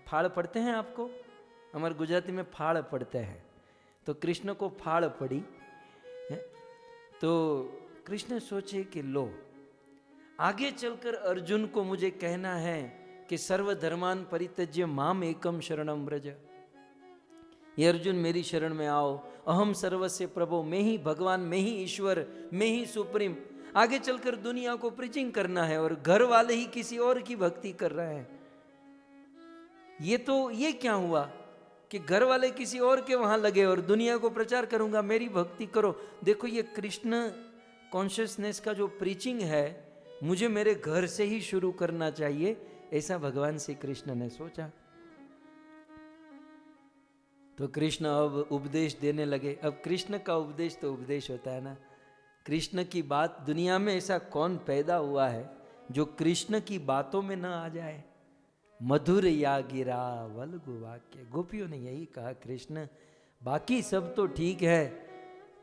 फाड़ पढ़ते हैं आपको, हमारे गुजराती में फाड़ पढ़ते हैं. तो कृष्ण को फाड़ पड़ी. तो कृष्ण सोचे कि लो, आगे चलकर अर्जुन को मुझे कहना है कि सर्वधर्मान परित्यज्य माम एकम शरणम व्रज. ये अर्जुन मेरी शरण में आओ, अहम सर्वस्य प्रभो, मैं ही भगवान, मैं ही ईश्वर, मैं ही सुप्रीम. आगे चलकर दुनिया को प्रीचिंग करना है और घर वाले ही किसी और की भक्ति कर रहे हैं. ये क्या हुआ कि घर वाले किसी और के वहां लगे और दुनिया को प्रचार करूंगा, मेरी भक्ति करो. देखो ये कृष्ण कॉन्शियसनेस का जो प्रीचिंग है, मुझे मेरे घर से ही शुरू करना चाहिए, ऐसा भगवान श्री कृष्ण ने सोचा. तो कृष्ण अब उपदेश देने लगे. अब कृष्ण का उपदेश तो उपदेश होता है ना. कृष्ण की बात, दुनिया में ऐसा कौन पैदा हुआ है जो कृष्ण की बातों में ना आ जाए. मधुर या गिरा वल्गु वाक्य, गोपियों ने यही कहा कृष्ण बाकी सब तो ठीक है,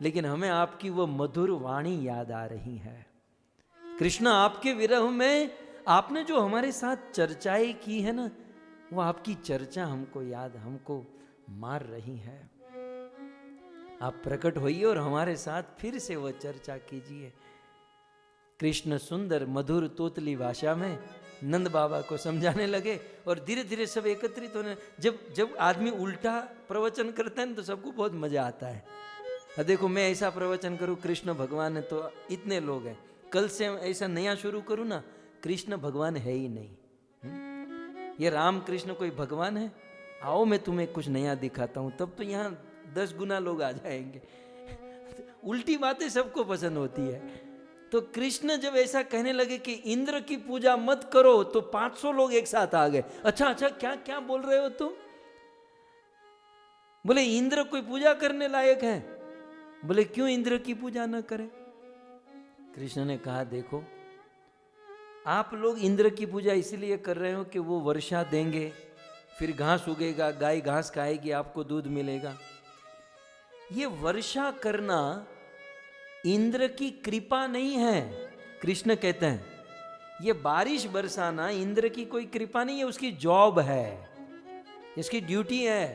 लेकिन हमें आपकी वो मधुर वाणी याद आ रही है. कृष्ण आपके विरह में आपने जो हमारे साथ चर्चाएं की है ना, वो आपकी चर्चा हमको याद, हमको मार रही है. आप प्रकट होइए और हमारे साथ फिर से वो चर्चा कीजिए. कृष्ण सुंदर मधुर तोतली भाषा में नंद बाबा को समझाने लगे और धीरे धीरे सब एकत्रित होने. जब आदमी उल्टा प्रवचन करता है ना तो सबको बहुत मजा आता है. देखो मैं ऐसा प्रवचन करूं, कृष्ण भगवान है तो इतने लोग हैं, कल से ऐसा नया शुरू करूं ना, कृष्ण भगवान है ही नहीं. ये राम कृष्ण कोई भगवान है, आओ मैं तुम्हें कुछ नया दिखाता हूं, तब तो यहाँ 10 गुना लोग आ जाएंगे. उल्टी बातें सबको पसंद होती है. तो कृष्ण जब ऐसा कहने लगे कि इंद्र की पूजा मत करो, तो 500 लोग एक साथ आ गए. अच्छा क्या क्या बोल रहे हो तुम. बोले इंद्र कोई पूजा करने लायक है. बोले क्यों इंद्र की पूजा न करें. कृष्ण ने कहा देखो, आप लोग इंद्र की पूजा इसलिए कर रहे हो कि वो वर्षा देंगे, फिर घास उगेगा, गाय घास खाएगी, आपको दूध मिलेगा. ये वर्षा करना इंद्र की कृपा नहीं है. कृष्ण कहते हैं ये बारिश बरसाना इंद्र की कोई कृपा नहीं है, उसकी जॉब है, इसकी ड्यूटी है.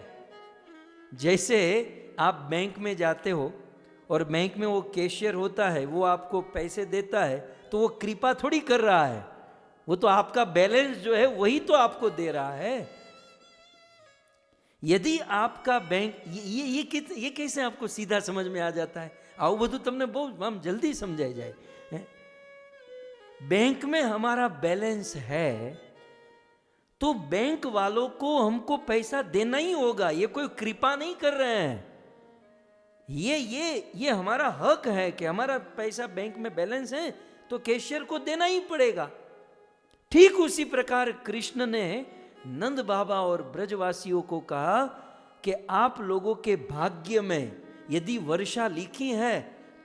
जैसे आप बैंक में जाते हो और बैंक में वो कैशियर होता है, वो आपको पैसे देता है, तो वो कृपा थोड़ी कर रहा है, वो तो आपका बैलेंस जो है वही तो आपको दे रहा है. यदि आपका बैंक ये कैसे आपको सीधा समझ में आ जाता है. आओ બધું તમને बहुत हम जल्दी समझाई जाए. बैंक में हमारा बैलेंस है तो बैंक वालों को हमको पैसा देना ही होगा. ये कोई कृपा नहीं कर रहे हैं, ये हमारा हक है कि हमारा पैसा बैंक में बैलेंस है तो कैशियर को देना ही पड़ेगा. ठीक उसी प्रकार कृष्ण ने नंद बाबा और ब्रजवासियों को कहा कि आप लोगों के भाग्य में यदि वर्षा लिखी है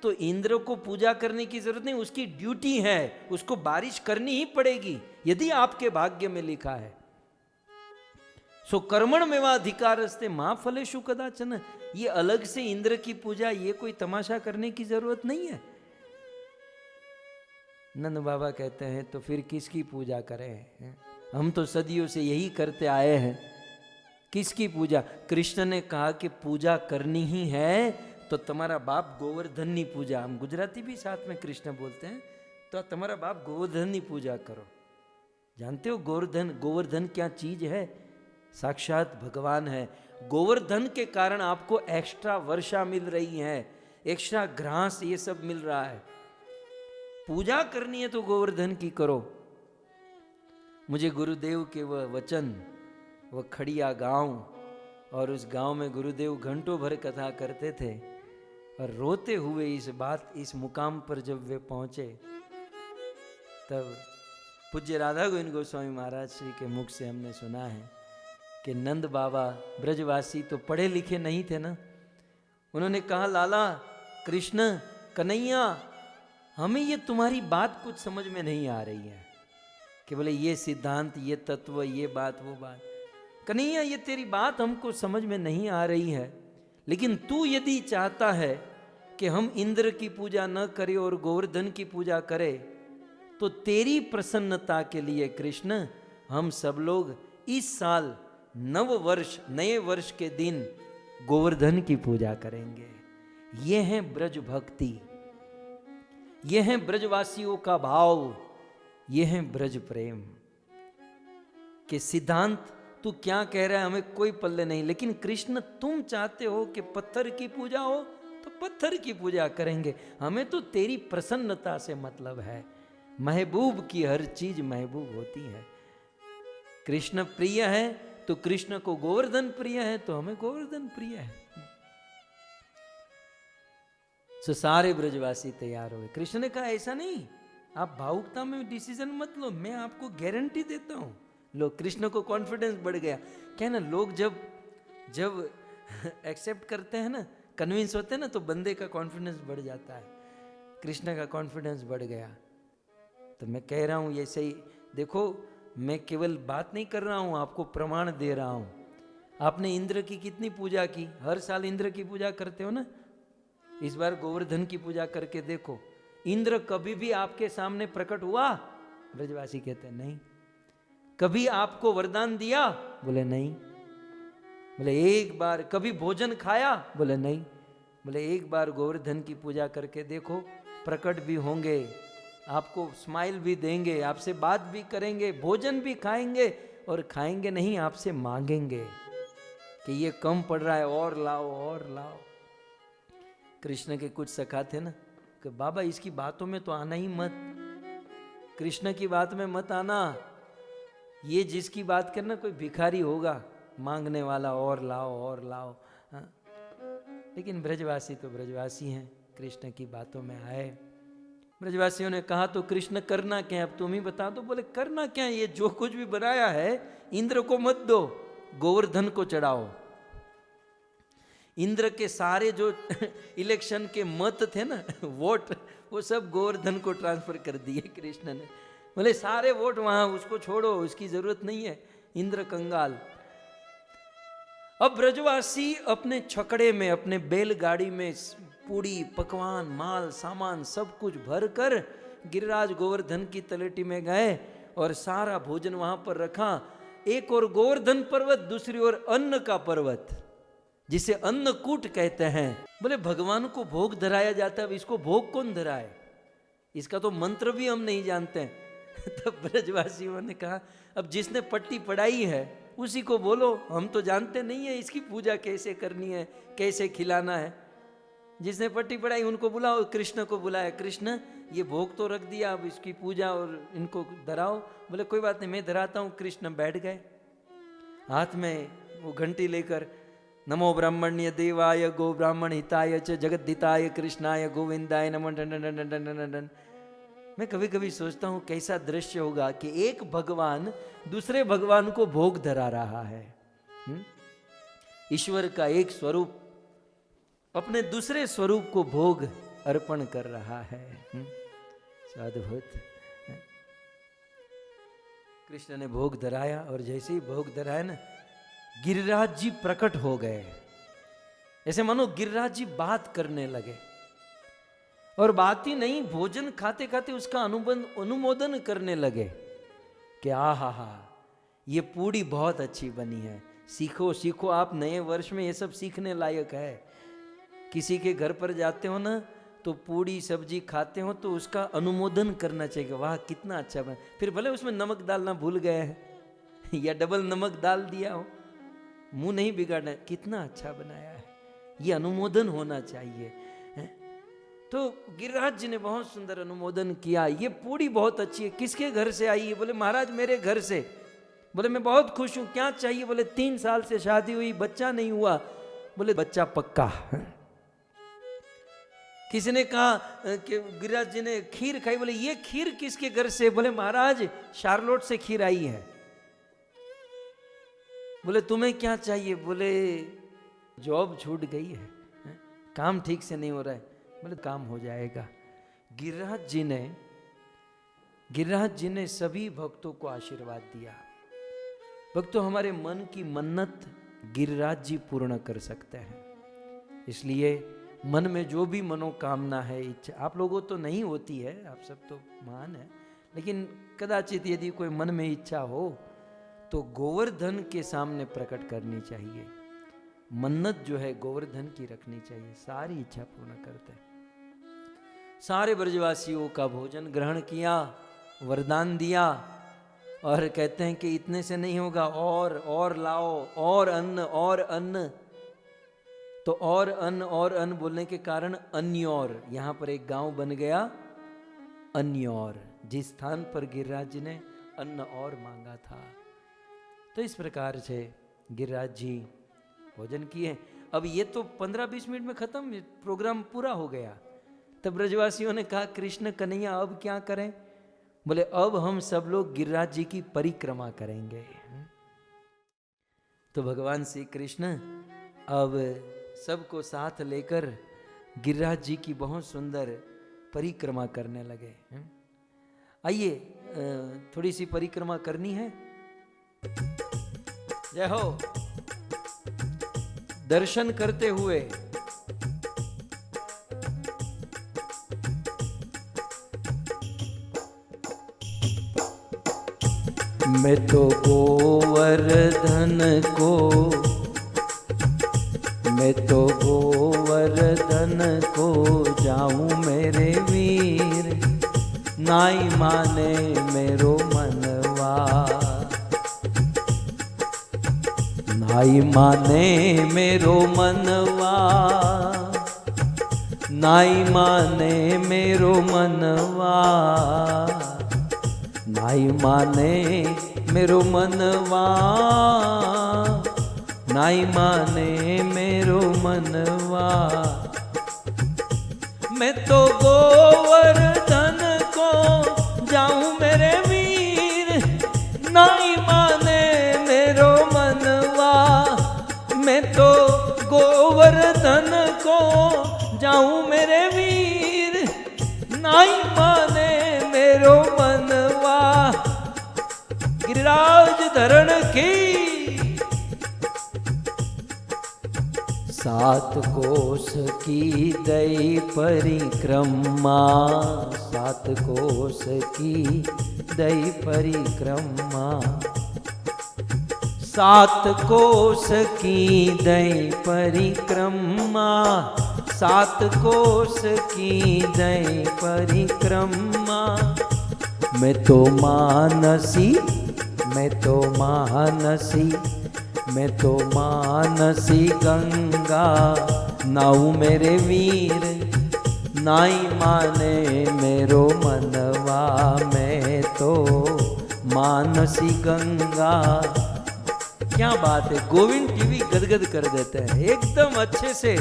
तो इंद्र को पूजा करने की जरूरत नहीं, उसकी ड्यूटी है, उसको बारिश करनी ही पड़ेगी यदि आपके भाग्य में लिखा है. सो कर्मण मेवाधिकारस्ते मां फलेषु कदाचन. ये अलग से इंद्र की पूजा, ये कोई तमाशा करने की जरूरत नहीं है. नंद बाबा कहते हैं तो फिर किसकी पूजा करें? हम तो सदियों से यही करते आए हैं, किसकी पूजा? कृष्ण ने कहा कि पूजा करनी ही है तो तुम्हारा बाप गोवर्धन की पूजा, हम गुजराती भी साथ में कृष्ण बोलते हैं, तो तुम्हारा बाप गोवर्धन की पूजा करो। जानते हो गोवर्धन, गोवर्धन क्या चीज है? साक्षात भगवान है। गोवर्धन के कारण आपको एक्स्ट्रा वर्षा मिल रही है, एक्स्ट्रा घास ये सब मिल रहा है। पूजा करनी है तो गोवर्धन की करो। मुझे गुरुदेव के वह वचन, वह खड़िया गांव, और उस गांव में गुरुदेव घंटों भर कथा करते थे, और रोते हुए इस मुकाम पर जब वे पहुंचे, तब पूज्य राधा गोविंद गोस्वामी महाराज श्री के मुख से हमने सुना है कि नंद बाबा ब्रजवासी तो पढ़े लिखे नहीं थे ना, उन्होंने कहा लाला कृष्ण कन्हैया, हमें ये तुम्हारी बात कुछ समझ में नहीं आ रही है, कि बोले ये सिद्धांत, ये तत्व, ये बात, वो बात, कन्हैया ये तेरी बात हमको समझ में नहीं आ रही है, लेकिन तू यदि चाहता है कि हम इंद्र की पूजा न करें और गोवर्धन की पूजा करें, तो तेरी प्रसन्नता के लिए कृष्ण हम सब लोग इस साल नव वर्ष, नए वर्ष के दिन गोवर्धन की पूजा करेंगे। ये है ब्रज भक्ति, ये है ब्रजवासियों का भाव, ये है ब्रज प्रेम। कि सिद्धांत तू क्या कह रहा है हमें कोई पल्ले नहीं, लेकिन कृष्ण तुम चाहते हो कि पत्थर की पूजा हो तो पत्थर की पूजा करेंगे, हमें तो तेरी प्रसन्नता से मतलब है। महबूब की हर चीज महबूब होती है। कृष्ण प्रिय है तो कृष्ण को गोवर्धन प्रिय है, तो हमें गोवर्धन प्रिय है। तो सारे ब्रजवासी तैयार हो गए। कृष्ण ने कहा ऐसा नहीं, आप भावुकता में डिसीजन मत लो, मैं आपको गारंटी देता हूं। लोग, कृष्ण को कॉन्फिडेंस बढ़ गया। क्या ना, लोग जब एक्सेप्ट करते हैं ना, कन्विंस होते हैं ना, तो बंदे का कॉन्फिडेंस बढ़ जाता है। कृष्ण का कॉन्फिडेंस बढ़ गया। तो मैं कह रहा हूं ये सही, देखो मैं केवल बात नहीं कर रहा हूं, आपको प्रमाण दे रहा हूं। आपने इंद्र की कितनी पूजा की? हर साल इंद्र की पूजा करते हो ना, इस बार गोवर्धन की पूजा करके देखो। इंद्र कभी भी आपके सामने प्रकट हुआ? ब्रजवासी कहते हैं नहीं। कभी आपको वरदान दिया? बोले नहीं। बोले एक बार कभी भोजन खाया? बोले नहीं। बोले एक बार गोवर्धन की पूजा करके देखो, प्रकट भी होंगे, आपको स्माइल भी देंगे, आपसे बात भी करेंगे, भोजन भी खाएंगे, और खाएंगे नहीं, आपसे मांगेंगे कि ये कम पड़ रहा है, और लाओ और लाओ। कृष्ण के कुछ सखा थे ना, कि बाबा इसकी बातों में तो आना ही मत, कृष्ण की बात में मत आना, ये जिसकी बात करना कोई भिखारी होगा मांगने वाला, और लाओ और लाओ। हाँ? लेकिन ब्रजवासी तो ब्रजवासी हैं, कृष्ण की बातों में आए। ब्रजवासियों ने कहा तो कृष्ण करना क्या है, अब तुम ही बता दो। बोले करना क्या है, ये जो कुछ भी बनाया है इंद्र को मत दो, गोवर्धन को चढ़ाओ। इंद्र के सारे जो इलेक्शन के मत थे ना, वोट, वो सब गोवर्धन को ट्रांसफर कर दिए कृष्ण ने। बोले सारे वोट वहां, उसको छोड़ो, उसकी जरूरत नहीं है, इंद्र कंगाल। अब ब्रजवासी अपने छकड़े में, अपने बैलगाड़ी में पूड़ी पकवान माल सामान सब कुछ भर कर गिरिराज गोवर्धन की तलेटी में गए, और सारा भोजन वहां पर रखा। एक और गोवर्धन पर्वत, दूसरी ओर अन्न का पर्वत, जिसे अन्नकूट कहते हैं। बोले भगवान को भोग धराया जाता है, अब इसको भोग कौन धराए, इसका तो मंत्र भी हम नहीं जानते हैं। तब ब्रजवासियों ने कहा अब जिसने पट्टी पढ़ाई है उसी को बोलो, हम तो जानते नहीं है इसकी पूजा कैसे करनी है, कैसे खिलाना है। जिसने पट्टी पढ़ाई उनको बुलाओ। कृष्ण को बुलाया, कृष्ण ये भोग तो रख दिया, अब इसकी पूजा और इनको धराओ। बोले कोई बात नहीं, मैं धराता हूँ। कृष्ण बैठ गए, हाथ में वो घंटी लेकर, नमो ब्राह्मण्य देवाय गो ब्राह्मण हिताय च जगद्दिताय कृष्णाय गोविंदाय नमो done done done done done done. मैं कभी कभी सोचता हूँ कैसा दृश्य होगा कि एक भगवान दूसरे भगवान को भोग धरा रहा है। ईश्वर का एक स्वरूप अपने दूसरे स्वरूप को भोग अर्पण कर रहा है। अद्भुत। कृष्ण ने भोग धराया, और जैसे ही भोग धराया ना, गिरिराज जी प्रकट हो गए। ऐसे मानो गिरिराज जी बात करने लगे। और बात ही नहीं, भोजन खाते खाते उसका अनुमोदन करने लगे कि हा, ये पूड़ी बहुत अच्छी बनी है, सीखो सीखो, आप नए वर्ष में ये सब सीखने लायक है। किसी के घर पर जाते हो ना, तो पूड़ी सब्जी खाते हो तो उसका अनुमोदन करना चाहिए, वाह कितना अच्छा बना। फिर भले उसमें नमक डालना भूल गए हैं या डबल नमक डाल दिया हो, मुंह नहीं बिगाड़ना, कितना अच्छा बनाया है, ये अनुमोदन होना चाहिए। तो गिरिराज जी ने बहुत सुंदर अनुमोदन किया, ये पूड़ी बहुत अच्छी है, किसके घर से आई है? बोले महाराज मेरे घर से। बोले मैं बहुत खुश हूं, क्या चाहिए? बोले 3 साल से शादी हुई, बच्चा नहीं हुआ। बोले बच्चा पक्का। किसी ने कहा कि गिरिराज जी ने खीर खाई, बोले ये खीर किसके घर से? बोले महाराज शार्लोट से खीर आई है। बोले तुम्हें क्या चाहिए? बोले जॉब छूट गई है, काम ठीक से नहीं हो रहा है। बोले काम हो जाएगा। गिरिराज जी ने सभी भक्तों को आशीर्वाद दिया। भक्तों, हमारे मन की मन्नत गिरिराज जी पूर्ण कर सकते हैं। इसलिए मन में जो भी मनोकामना है, इच्छा, आप लोगों तो नहीं होती है, आप सब तो महान है, लेकिन कदाचित यदि कोई मन में इच्छा हो तो गोवर्धन के सामने प्रकट करनी चाहिए। मन्नत जो है गोवर्धन की रखनी चाहिए, सारी इच्छा पूर्ण करते हैं। सारे ब्रजवासियों का भोजन ग्रहण किया, वरदान दिया, और कहते हैं कि इतने से नहीं होगा, और लाओ, और अन्न। तो और अन्न बोलने के कारण अन्योर, यहां पर एक गांव बन गया अन्योर, जिस स्थान पर गिरिराज जी ने अन्न और मांगा था। तो इस प्रकार से गिरिराज जी भोजन किए। अब ये तो 15-20 मिनट में खत्म, प्रोग्राम पूरा हो गया। तब ब्रजवासियों ने कहा कृष्ण कन्हैया अब क्या करें? बोले अब हम सब लोग गिरिराज जी की परिक्रमा करेंगे। तो भगवान श्री कृष्ण अब सबको साथ लेकर गिरिराज जी की बहुत सुंदर परिक्रमा करने लगे। आइए थोड़ी सी परिक्रमा करनी है। जय हो। दर्शन करते हुए मैं तो गोवर्धन को जाऊं मेरे वीर, नाई माने मेरो मनवा, नाई माने मेरो मनवा, नाई माने मेरो मनवा, नाई माने मेरो मनवा, नाई माने मेरो मनवा। मैं तो गोवर्धन को जाऊं मेरे वीर, नाई माने मेरो मनवा। मैं तो गोवर्धन को जाऊं मेरे वीर, नाई माने मेरो मनवा। गिरिराज धरण की 7 कोस की दई परिक्रमा, 7 कोस की दई परिक्रमा, 7 कोस की दई परिक्रमा, 7 कोस की दई परिक्रमा। मैं तो मानसी, मैं तो मानसी, मैं तो मानसी गंगा, नाऊ मेरे वीर, नाई माने मेरो मनवा। मैं तो मानसी गंगा। क्या बात है, गोविंद टीवी गदगद कर देते हैं एकदम अच्छे से।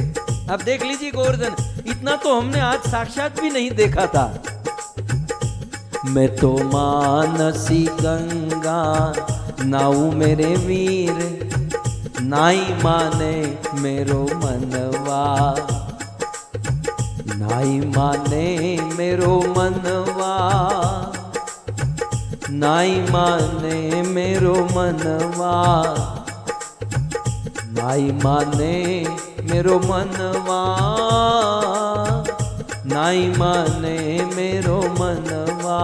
अब देख लीजिए गोवर्धन, इतना तो हमने आज साक्षात भी नहीं देखा था। मैं तो मानसी गंगा, नाऊ मेरे वीर, नाई माने मेरो मनवा, नाई माने मेरो मनवा, नाई माने मेरो मनवा, नाई माने मेरो मनवा, नाई माने मेरो मनवा,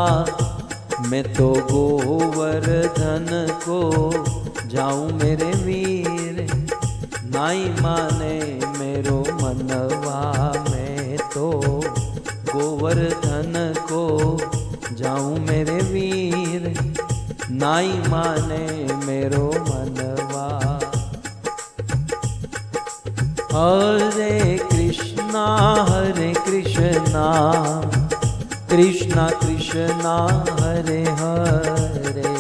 मैं तो गोवर्धन को जाऊं मेरे वीर। नाई माने मेरो मनवा, मैं तो गोवर्धन को जाऊं मेरे वीर। नाई माने मेरो मनवा। हरे कृष्णा कृष्णा कृष्णा हरे हरे,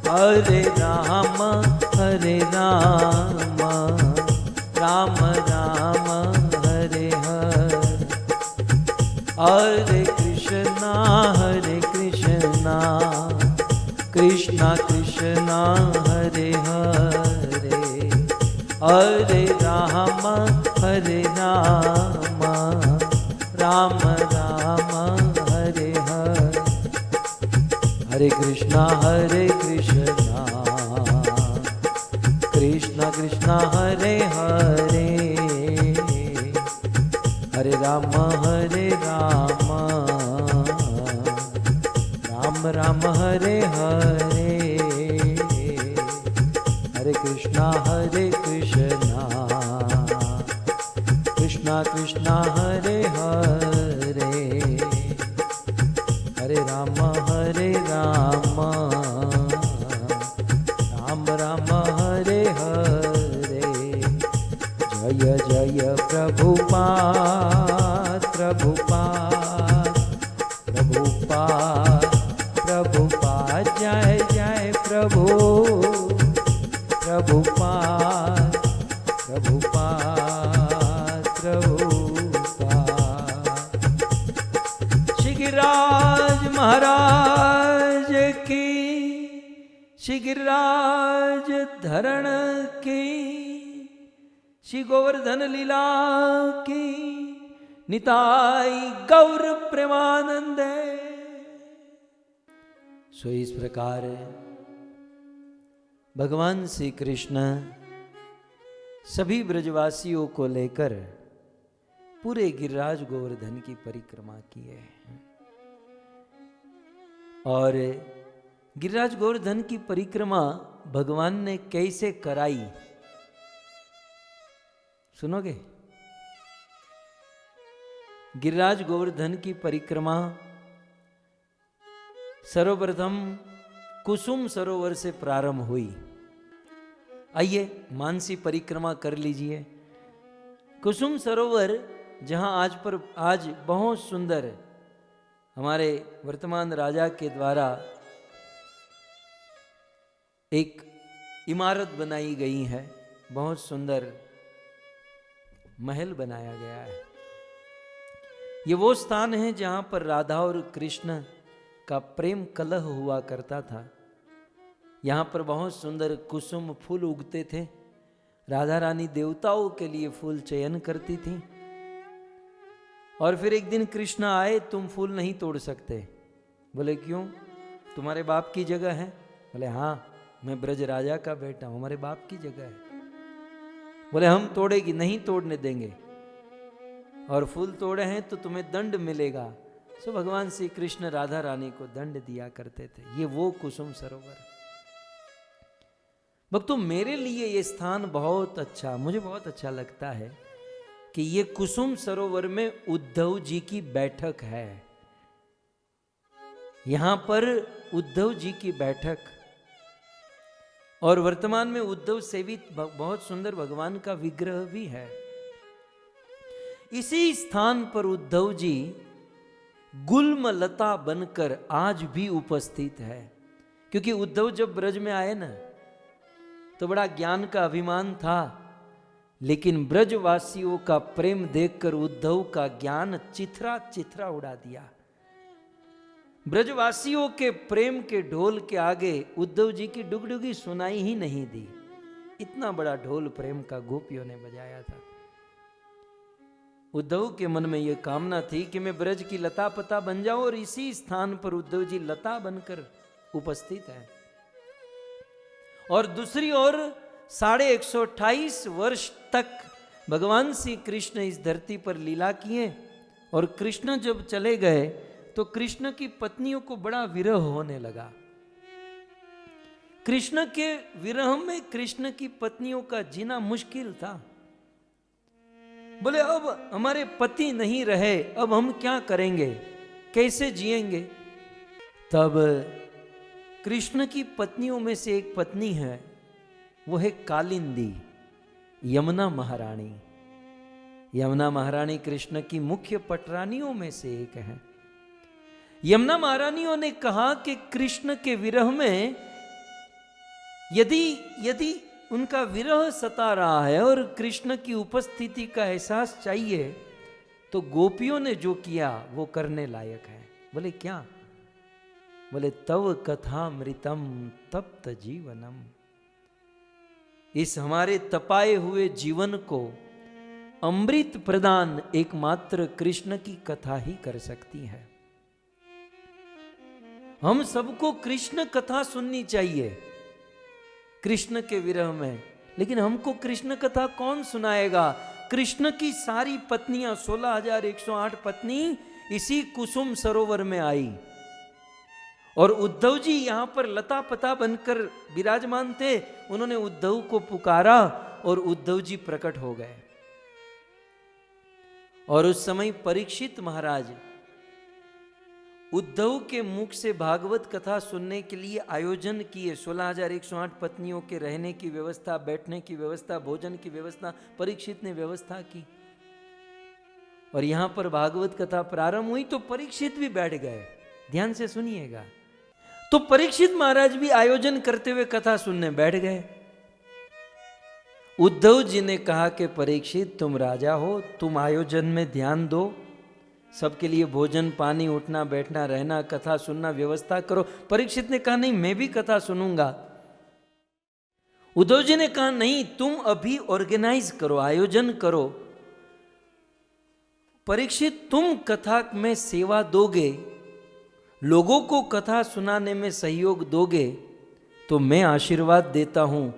हरे राम राम राम हरे हरे। हरे कृष्णा कृष्णा कृष्णा हरे हरे, हरे राम राम राम हरे हरे। हरे कृष्णा कृष्णा कृष्णा हरे हरे, हरे राम राम राम हरे हरे। हरे कृष्णा कृष्णा कृष्णा हरे हरे, हरे राम राम राम हरे हरे। जय जय प्रभुपाद प्रभुपाद प्रभुपाद प्रभुपाद, जय जय प्रभुपाद प्रभुपाद प्रभुपाद। श्री गिरिराज महाराज की, श्री गिरिराज धरण की, श्री गोवर्धन लीला की, निताई गौर प्रेमानंदे। सो इस प्रकार भगवान श्री कृष्ण सभी ब्रजवासियों को लेकर पूरे गिरिराज गोवर्धन की परिक्रमा किए। और गिरिराज गोवर्धन की परिक्रमा भगवान ने कैसे कराई, सुनोगे? गिरिराज गोवर्धन की परिक्रमा सर्वप्रथम कुसुम सरोवर से प्रारंभ हुई। आइए मानसी परिक्रमा कर लीजिए। कुसुम सरोवर जहां आज बहुत सुंदर हमारे वर्तमान राजा के द्वारा एक इमारत बनाई गई है, बहुत सुंदर महल बनाया गया है। ये वो स्थान है जहां पर राधा और कृष्ण का प्रेम कलह हुआ करता था। यहाँ पर बहुत सुंदर कुसुम फूल उगते थे। राधा रानी देवताओं के लिए फूल चयन करती थी। और फिर एक दिन कृष्ण आए, तुम फूल नहीं तोड़ सकते। बोले क्यों? तुम्हारे बाप की जगह है? बोले हाँ, मैं ब्रज राजा का बेटा हूं, हमारे बाप की जगह है। बोले हम तोड़ेगी नहीं, तोड़ने देंगे, और फूल तोड़े हैं तो तुम्हें दंड मिलेगा। सो भगवान श्री कृष्ण राधा रानी को दंड दिया करते थे। ये वो कुसुम सरोवर। भक्तों, मेरे लिए ये स्थान बहुत अच्छा, मुझे बहुत अच्छा लगता है कि ये कुसुम सरोवर में उद्धव जी की बैठक है। यहां पर उद्धव जी की बैठक, और वर्तमान में उद्धव सेवित बहुत सुंदर भगवान का विग्रह भी है। इसी स्थान पर उद्धव जी गुल्म लता बनकर आज भी उपस्थित है। क्योंकि उद्धव जब ब्रज में आए ना, तो बड़ा ज्ञान का अभिमान था, लेकिन ब्रजवासियों का प्रेम देखकर उद्धव का ज्ञान चिथरा चिथरा उड़ा दिया। ब्रजवासियों के प्रेम के ढोल के आगे उद्धव जी की डुगडुगी सुनाई ही नहीं दी। इतना बड़ा ढोल प्रेम का गोपियों ने बजाया था। उद्धव के मन में यह कामना थी कि मैं ब्रज की लता पता बन जाऊं, और इसी स्थान पर उद्धव जी लता बनकर उपस्थित है। और दूसरी ओर 128 वर्ष तक भगवान श्री कृष्ण इस धरती पर लीला किए, और कृष्ण जब चले गए तो कृष्ण की पत्नियों को बड़ा विरह होने लगा। कृष्ण के विरह में कृष्ण की पत्नियों का जीना मुश्किल था। बोले अब हमारे पति नहीं रहे, अब हम क्या करेंगे, कैसे जिएंगे। तब कृष्ण की पत्नियों में से एक पत्नी है, वो है कालिंदी, यमुना महारानी। यमुना महारानी कृष्ण की मुख्य पटरानियों में से एक है। यमुना महारानियों ने कहा कि कृष्ण के विरह में यदि उनका विरह सता रहा है और कृष्ण की उपस्थिति का एहसास चाहिए, तो गोपियों ने जो किया वो करने लायक है। बोले क्या? बोले तव कथामृतम तप्त जीवनम, इस हमारे तपाए हुए जीवन को अमृत प्रदान एकमात्र कृष्ण की कथा ही कर सकती है। हम सबको कृष्ण कथा सुननी चाहिए कृष्ण के विरह में, लेकिन हमको कृष्ण कथा कौन सुनाएगा? कृष्ण की सारी पत्नियां 16,108 पत्नी इसी कुसुम सरोवर में आई और उद्धव जी यहां पर लता पता बनकर विराजमान थे। उन्होंने उद्धव को पुकारा और उद्धव जी प्रकट हो गए। और उस समय परीक्षित महाराज उद्धव के मुख से भागवत कथा सुनने के लिए आयोजन किए। 16,108 पत्नियों के रहने की व्यवस्था, बैठने की व्यवस्था, भोजन की व्यवस्था परीक्षित ने व्यवस्था की। और यहां पर भागवत कथा प्रारंभ हुई तो परीक्षित भी बैठ गए। ध्यान से सुनिएगा। तो परीक्षित महाराज भी आयोजन करते हुए कथा सुनने बैठ गए। उद्धव जी ने कहा कि परीक्षित तुम राजा हो, तुम आयोजन में ध्यान दो, सबके लिए भोजन पानी, उठना बैठना रहना, कथा सुनना व्यवस्था करो। परीक्षित ने कहा नहीं, मैं भी कथा सुनूंगा। उद्धव जी ने कहा नहीं, तुम अभी ऑर्गेनाइज करो, आयोजन करो। परीक्षित तुम कथा में सेवा दोगे, लोगों को कथा सुनाने में सहयोग दोगे, तो मैं आशीर्वाद देता हूं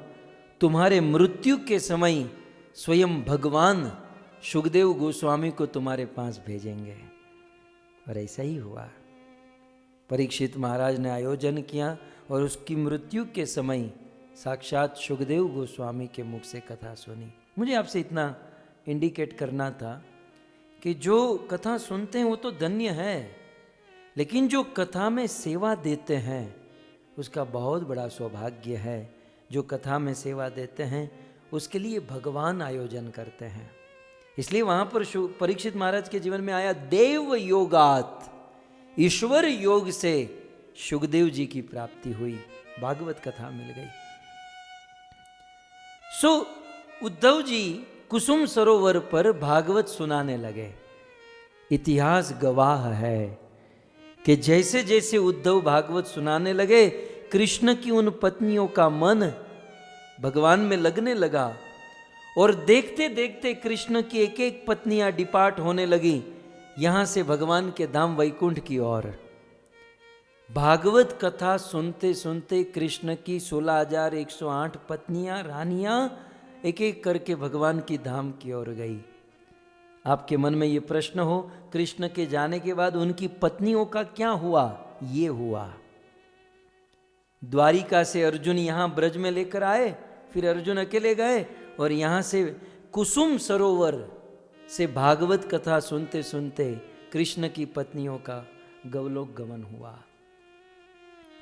तुम्हारे मृत्यु के समय स्वयं भगवान सुखदेव गोस्वामी को तुम्हारे पास भेजेंगे। और ऐसा ही हुआ। परीक्षित महाराज ने आयोजन किया और उसकी मृत्यु के समय साक्षात सुखदेव गोस्वामी के मुख से कथा सुनी। मुझे आपसे इतना इंडिकेट करना था कि जो कथा सुनते हैं वो तो धन्य है, लेकिन जो कथा में सेवा देते हैं उसका बहुत बड़ा सौभाग्य है। जो कथा में सेवा देते हैं उसके लिए भगवान आयोजन करते हैं। इसलिए वहां पर परीक्षित महाराज के जीवन में आया देव योगात, ईश्वर योग से सुखदेव जी की प्राप्ति हुई, भागवत कथा मिल गई। उद्धव जी कुसुम सरोवर पर भागवत सुनाने लगे। इतिहास गवाह है कि जैसे जैसे उद्धव भागवत सुनाने लगे, कृष्ण की उन पत्नियों का मन भगवान में लगने लगा और देखते देखते कृष्ण की एक एक पत्नियां डिपार्ट होने लगी यहां से भगवान के धाम वैकुंठ की ओर। भागवत कथा सुनते सुनते कृष्ण की 16,108 पत्नियां, रानियां एक एक करके भगवान की धाम की ओर गई। आपके मन में ये प्रश्न हो, कृष्ण के जाने के बाद उनकी पत्नियों का क्या हुआ? ये हुआ, द्वारिका से अर्जुन यहां ब्रज में लेकर आए, फिर अर्जुन अकेले गए और यहां से कुसुम सरोवर से भागवत कथा सुनते सुनते कृष्ण की पत्नियों का गवलोक गमन हुआ।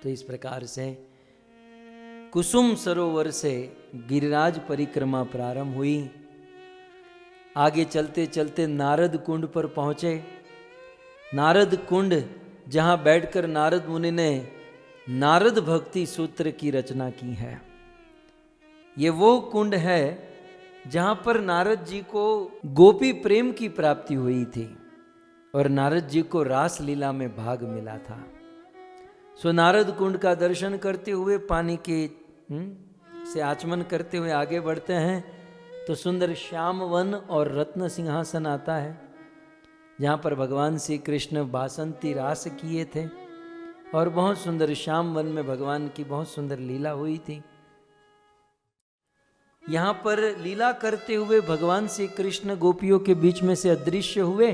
तो इस प्रकार से कुसुम सरोवर से गिरिराज परिक्रमा प्रारंभ हुई। आगे चलते चलते नारद कुंड पर पहुंचे। नारद कुंड जहां बैठकर नारद मुनि ने नारद भक्ति सूत्र की रचना की है। ये वो कुंड है जहां पर नारद जी को गोपी प्रेम की प्राप्ति हुई थी और नारद जी को रास लीला में भाग मिला था। नारद कुंड का दर्शन करते हुए पानी के से आचमन करते हुए आगे बढ़ते हैं तो सुंदर श्याम वन और रत्न सिंहासन आता है, जहाँ पर भगवान श्री कृष्ण बासंती रास किए थे और बहुत सुंदर श्याम वन में भगवान की बहुत सुंदर लीला हुई थी। यहाँ पर लीला करते हुए भगवान श्री कृष्ण गोपियों के बीच में से अदृश्य हुए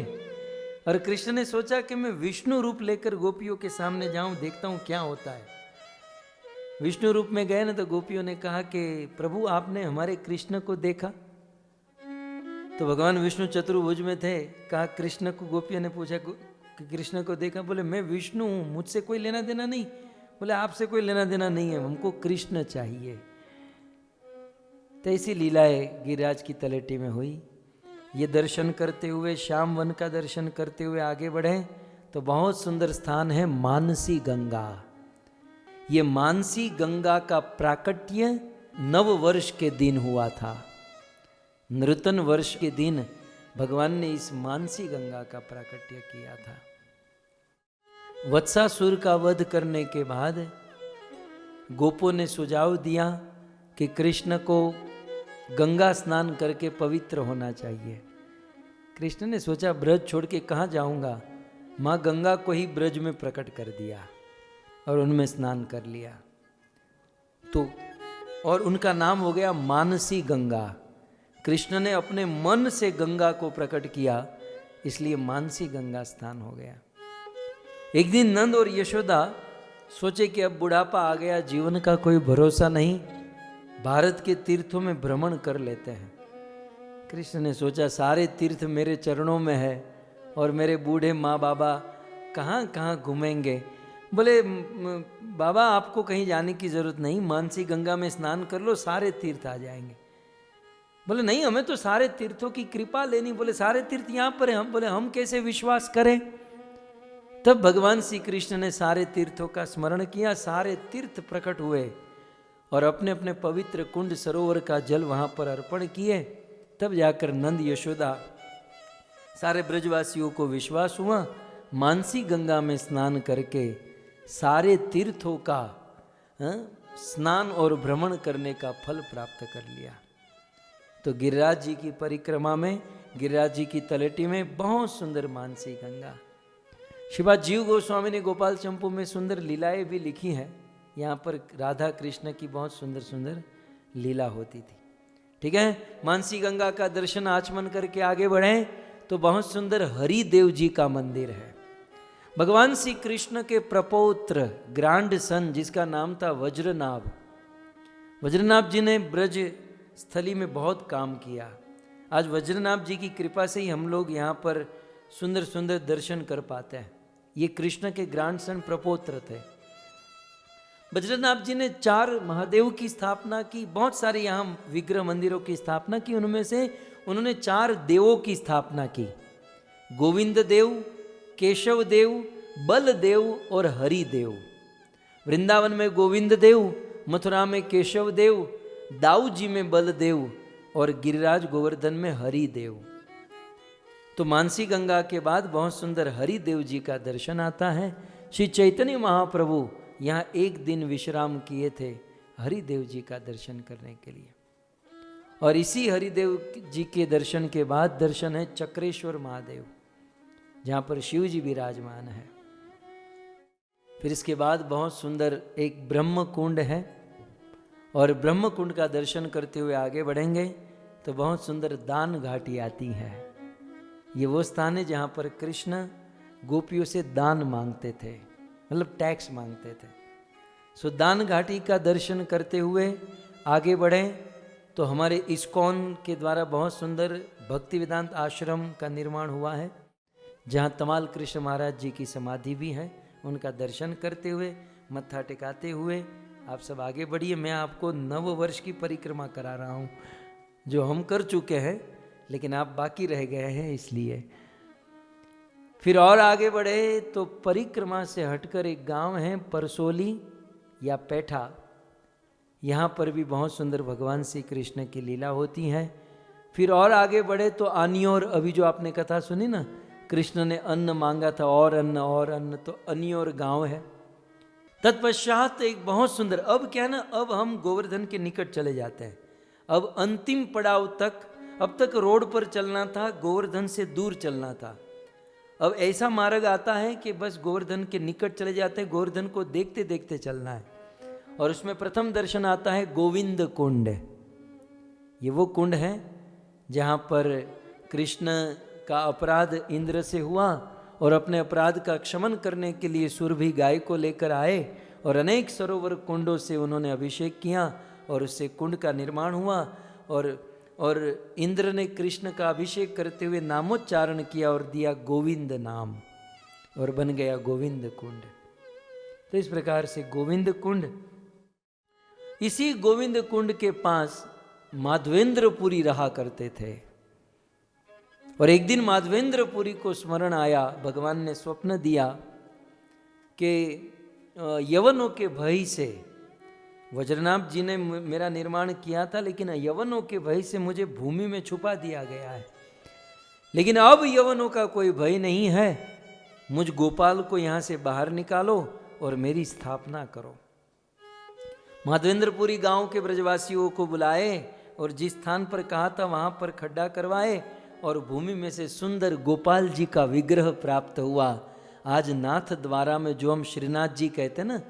और कृष्ण ने सोचा कि मैं विष्णु रूप लेकर गोपियों के सामने जाऊं, देखता हूं क्या होता है। विष्णु रूप में गए ना तो गोपियों ने कहा कि प्रभु आपने हमारे कृष्ण को देखा? तो भगवान विष्णु चतुर्भुज में थे। कहा कृष्ण को, गोपियों ने पूछा कि कृष्ण को देखा? बोले मैं विष्णु हूं, मुझसे कोई लेना देना नहीं। बोले आपसे कोई लेना देना नहीं है, हमको कृष्ण चाहिए। तो ऐसी लीलाएं गिरिराज की तलेटी में हुई। ये दर्शन करते हुए, श्याम वन का दर्शन करते हुए आगे बढ़े तो बहुत सुंदर स्थान है मानसी गंगा। ये मानसी गंगा का प्राकट्य नव वर्ष के दिन हुआ था। नूतन वर्ष के दिन भगवान ने इस मानसी गंगा का प्राकट्य किया था। वत्सासुर का वध करने के बाद गोपों ने सुझाव दिया कि कृष्ण को गंगा स्नान करके पवित्र होना चाहिए। कृष्ण ने सोचा ब्रज छोड़ के कहाँ जाऊंगा, माँ गंगा को ही ब्रज में प्रकट कर दिया और उनमें स्नान कर लिया। तो और उनका नाम हो गया मानसी गंगा। कृष्ण ने अपने मन से गंगा को प्रकट किया, इसलिए मानसी गंगा स्नान हो गया। एक दिन नंद और यशोदा सोचे कि अब बुढ़ापा आ गया, जीवन का कोई भरोसा नहीं, भारत के तीर्थों में भ्रमण कर लेते हैं। कृष्ण ने सोचा सारे तीर्थ मेरे चरणों में है और मेरे बूढ़े माँ बाबा कहाँ कहाँ घूमेंगे। बोले बाबा आपको कहीं जाने की जरूरत नहीं, मानसी गंगा में स्नान कर लो, सारे तीर्थ आ जाएंगे। बोले नहीं, हमें तो सारे तीर्थों की कृपा लेनी। बोले सारे तीर्थ यहाँ पर है। हम बोले हम कैसे विश्वास करें। तब भगवान श्री कृष्ण ने सारे तीर्थों का स्मरण किया, सारे तीर्थ प्रकट हुए और अपने अपने पवित्र कुंड सरोवर का जल वहां पर अर्पण किए। तब जाकर नंद यशोदा सारे ब्रजवासियों को विश्वास हुआ, मानसी गंगा में स्नान करके सारे तीर्थों का स्नान और भ्रमण करने का फल प्राप्त कर लिया। तो गिरिराज जी की परिक्रमा में, गिरिराज जी की तलेटी में बहुत सुंदर मानसी गंगा। श्रीपाद जीव गोस्वामी ने गोपाल चंपू में सुंदर लीलाएं भी लिखी हैं। यहाँ पर राधा कृष्ण की बहुत सुंदर सुंदर लीला होती थी। ठीक है, मानसी गंगा का दर्शन आचमन करके आगे बढ़े तो बहुत सुंदर हरिदेव जी का मंदिर है। भगवान श्री कृष्ण के प्रपौत्र ग्रांड सन जिसका नाम था वज्रनाभ, वज्रनाभ जी ने ब्रज स्थली में बहुत काम किया। आज वज्रनाभ जी की कृपा से ही हम लोग यहाँ पर सुंदर सुंदर दर्शन कर पाते हैं। ये कृष्ण के ग्रांड सन प्रपौत्र थे। वज्रनाभ जी ने 4 महादेव की स्थापना की, बहुत सारे यहाँ विग्रह मंदिरों की स्थापना की। उनमें से उन्होंने 4 देवों की स्थापना की, गोविंद देव, केशव देव, बलदेव और हरिदेव। वृंदावन में गोविंद देव, मथुरा में केशव देव, दाऊ जी में बलदेव और गिरिराज गोवर्धन में हरिदेव। तो मानसी गंगा के बाद बहुत सुंदर हरिदेव जी का दर्शन आता है। श्री चैतन्य महाप्रभु यहाँ एक दिन विश्राम किए थे हरिदेव जी का दर्शन करने के लिए। और इसी हरिदेव जी के दर्शन के बाद दर्शन है चक्रेश्वर महादेव, जहाँ पर शिव जी विराजमान है। फिर इसके बाद बहुत सुंदर एक ब्रह्म कुंड है और ब्रह्म कुंड का दर्शन करते हुए आगे बढ़ेंगे तो बहुत सुंदर दान घाटी आती है। ये वो स्थान है जहाँ पर कृष्ण गोपियों से दान मांगते थे, मतलब टैक्स मांगते थे। सो दान घाटी का दर्शन करते हुए आगे बढ़ें तो हमारे इस्कॉन के द्वारा बहुत सुंदर भक्ति वेदांत आश्रम का निर्माण हुआ है, जहाँ तमाल कृष्ण महाराज जी की समाधि भी है। उनका दर्शन करते हुए, मत्था टिकाते हुए आप सब आगे बढ़िए। मैं आपको नव वर्ष की परिक्रमा करा रहा हूँ, जो हम कर चुके हैं, लेकिन आप बाकी रह गए हैं इसलिए। फिर और आगे बढ़े तो परिक्रमा से हटकर एक गांव है परसोली या पैठा, यहाँ पर भी बहुत सुंदर भगवान श्री कृष्ण की लीला होती है। फिर और आगे बढ़े तो अनियोर, अभी जो आपने कथा सुनी ना, कृष्ण ने अन्न मांगा था और अन्न, तो अनियोर गांव है। तत्पश्चात एक बहुत सुंदर, अब क्या ना, अब हम गोवर्धन के निकट चले जाते हैं। अब अंतिम पड़ाव तक, अब तक रोड पर चलना था, गोवर्धन से दूर चलना था। अब ऐसा मार्ग आता है कि बस गोवर्धन के निकट चले जाते हैं, गोवर्धन को देखते देखते चलना है। और उसमें प्रथम दर्शन आता है गोविंद कुंड। ये वो कुंड है जहाँ पर कृष्ण का अपराध इंद्र से हुआ और अपने अपराध का क्षमन करने के लिए सुरभि गाय को लेकर आए और अनेक सरोवर कुंडों से उन्होंने अभिषेक किया और उससे कुंड का निर्माण हुआ और इंद्र ने कृष्ण का अभिषेक करते हुए नामोच्चारण किया और दिया गोविंद नाम और बन गया गोविंद कुंड। तो इस प्रकार से गोविंद कुंड, इसी गोविंद कुंड के पास माधवेंद्रपुरी रहा करते थे। और एक दिन माधवेंद्रपुरी को स्मरण आया, भगवान ने स्वप्न दिया कि यवनों के भय से, वज्रनाभ जी ने मेरा निर्माण किया था लेकिन यवनों के भय से मुझे भूमि में छुपा दिया गया है, लेकिन अब यवनों का कोई भय नहीं है, मुझ गोपाल को यहाँ से बाहर निकालो और मेरी स्थापना करो। माधवेंद्रपुरी गांव के ब्रजवासियों को बुलाए और जिस स्थान पर कहा था वहां पर खड्डा करवाए और भूमि में से सुंदर गोपाल जी का विग्रह प्राप्त हुआ। आज नाथ द्वारा में जो हम श्रीनाथ जी कहते हैं ना,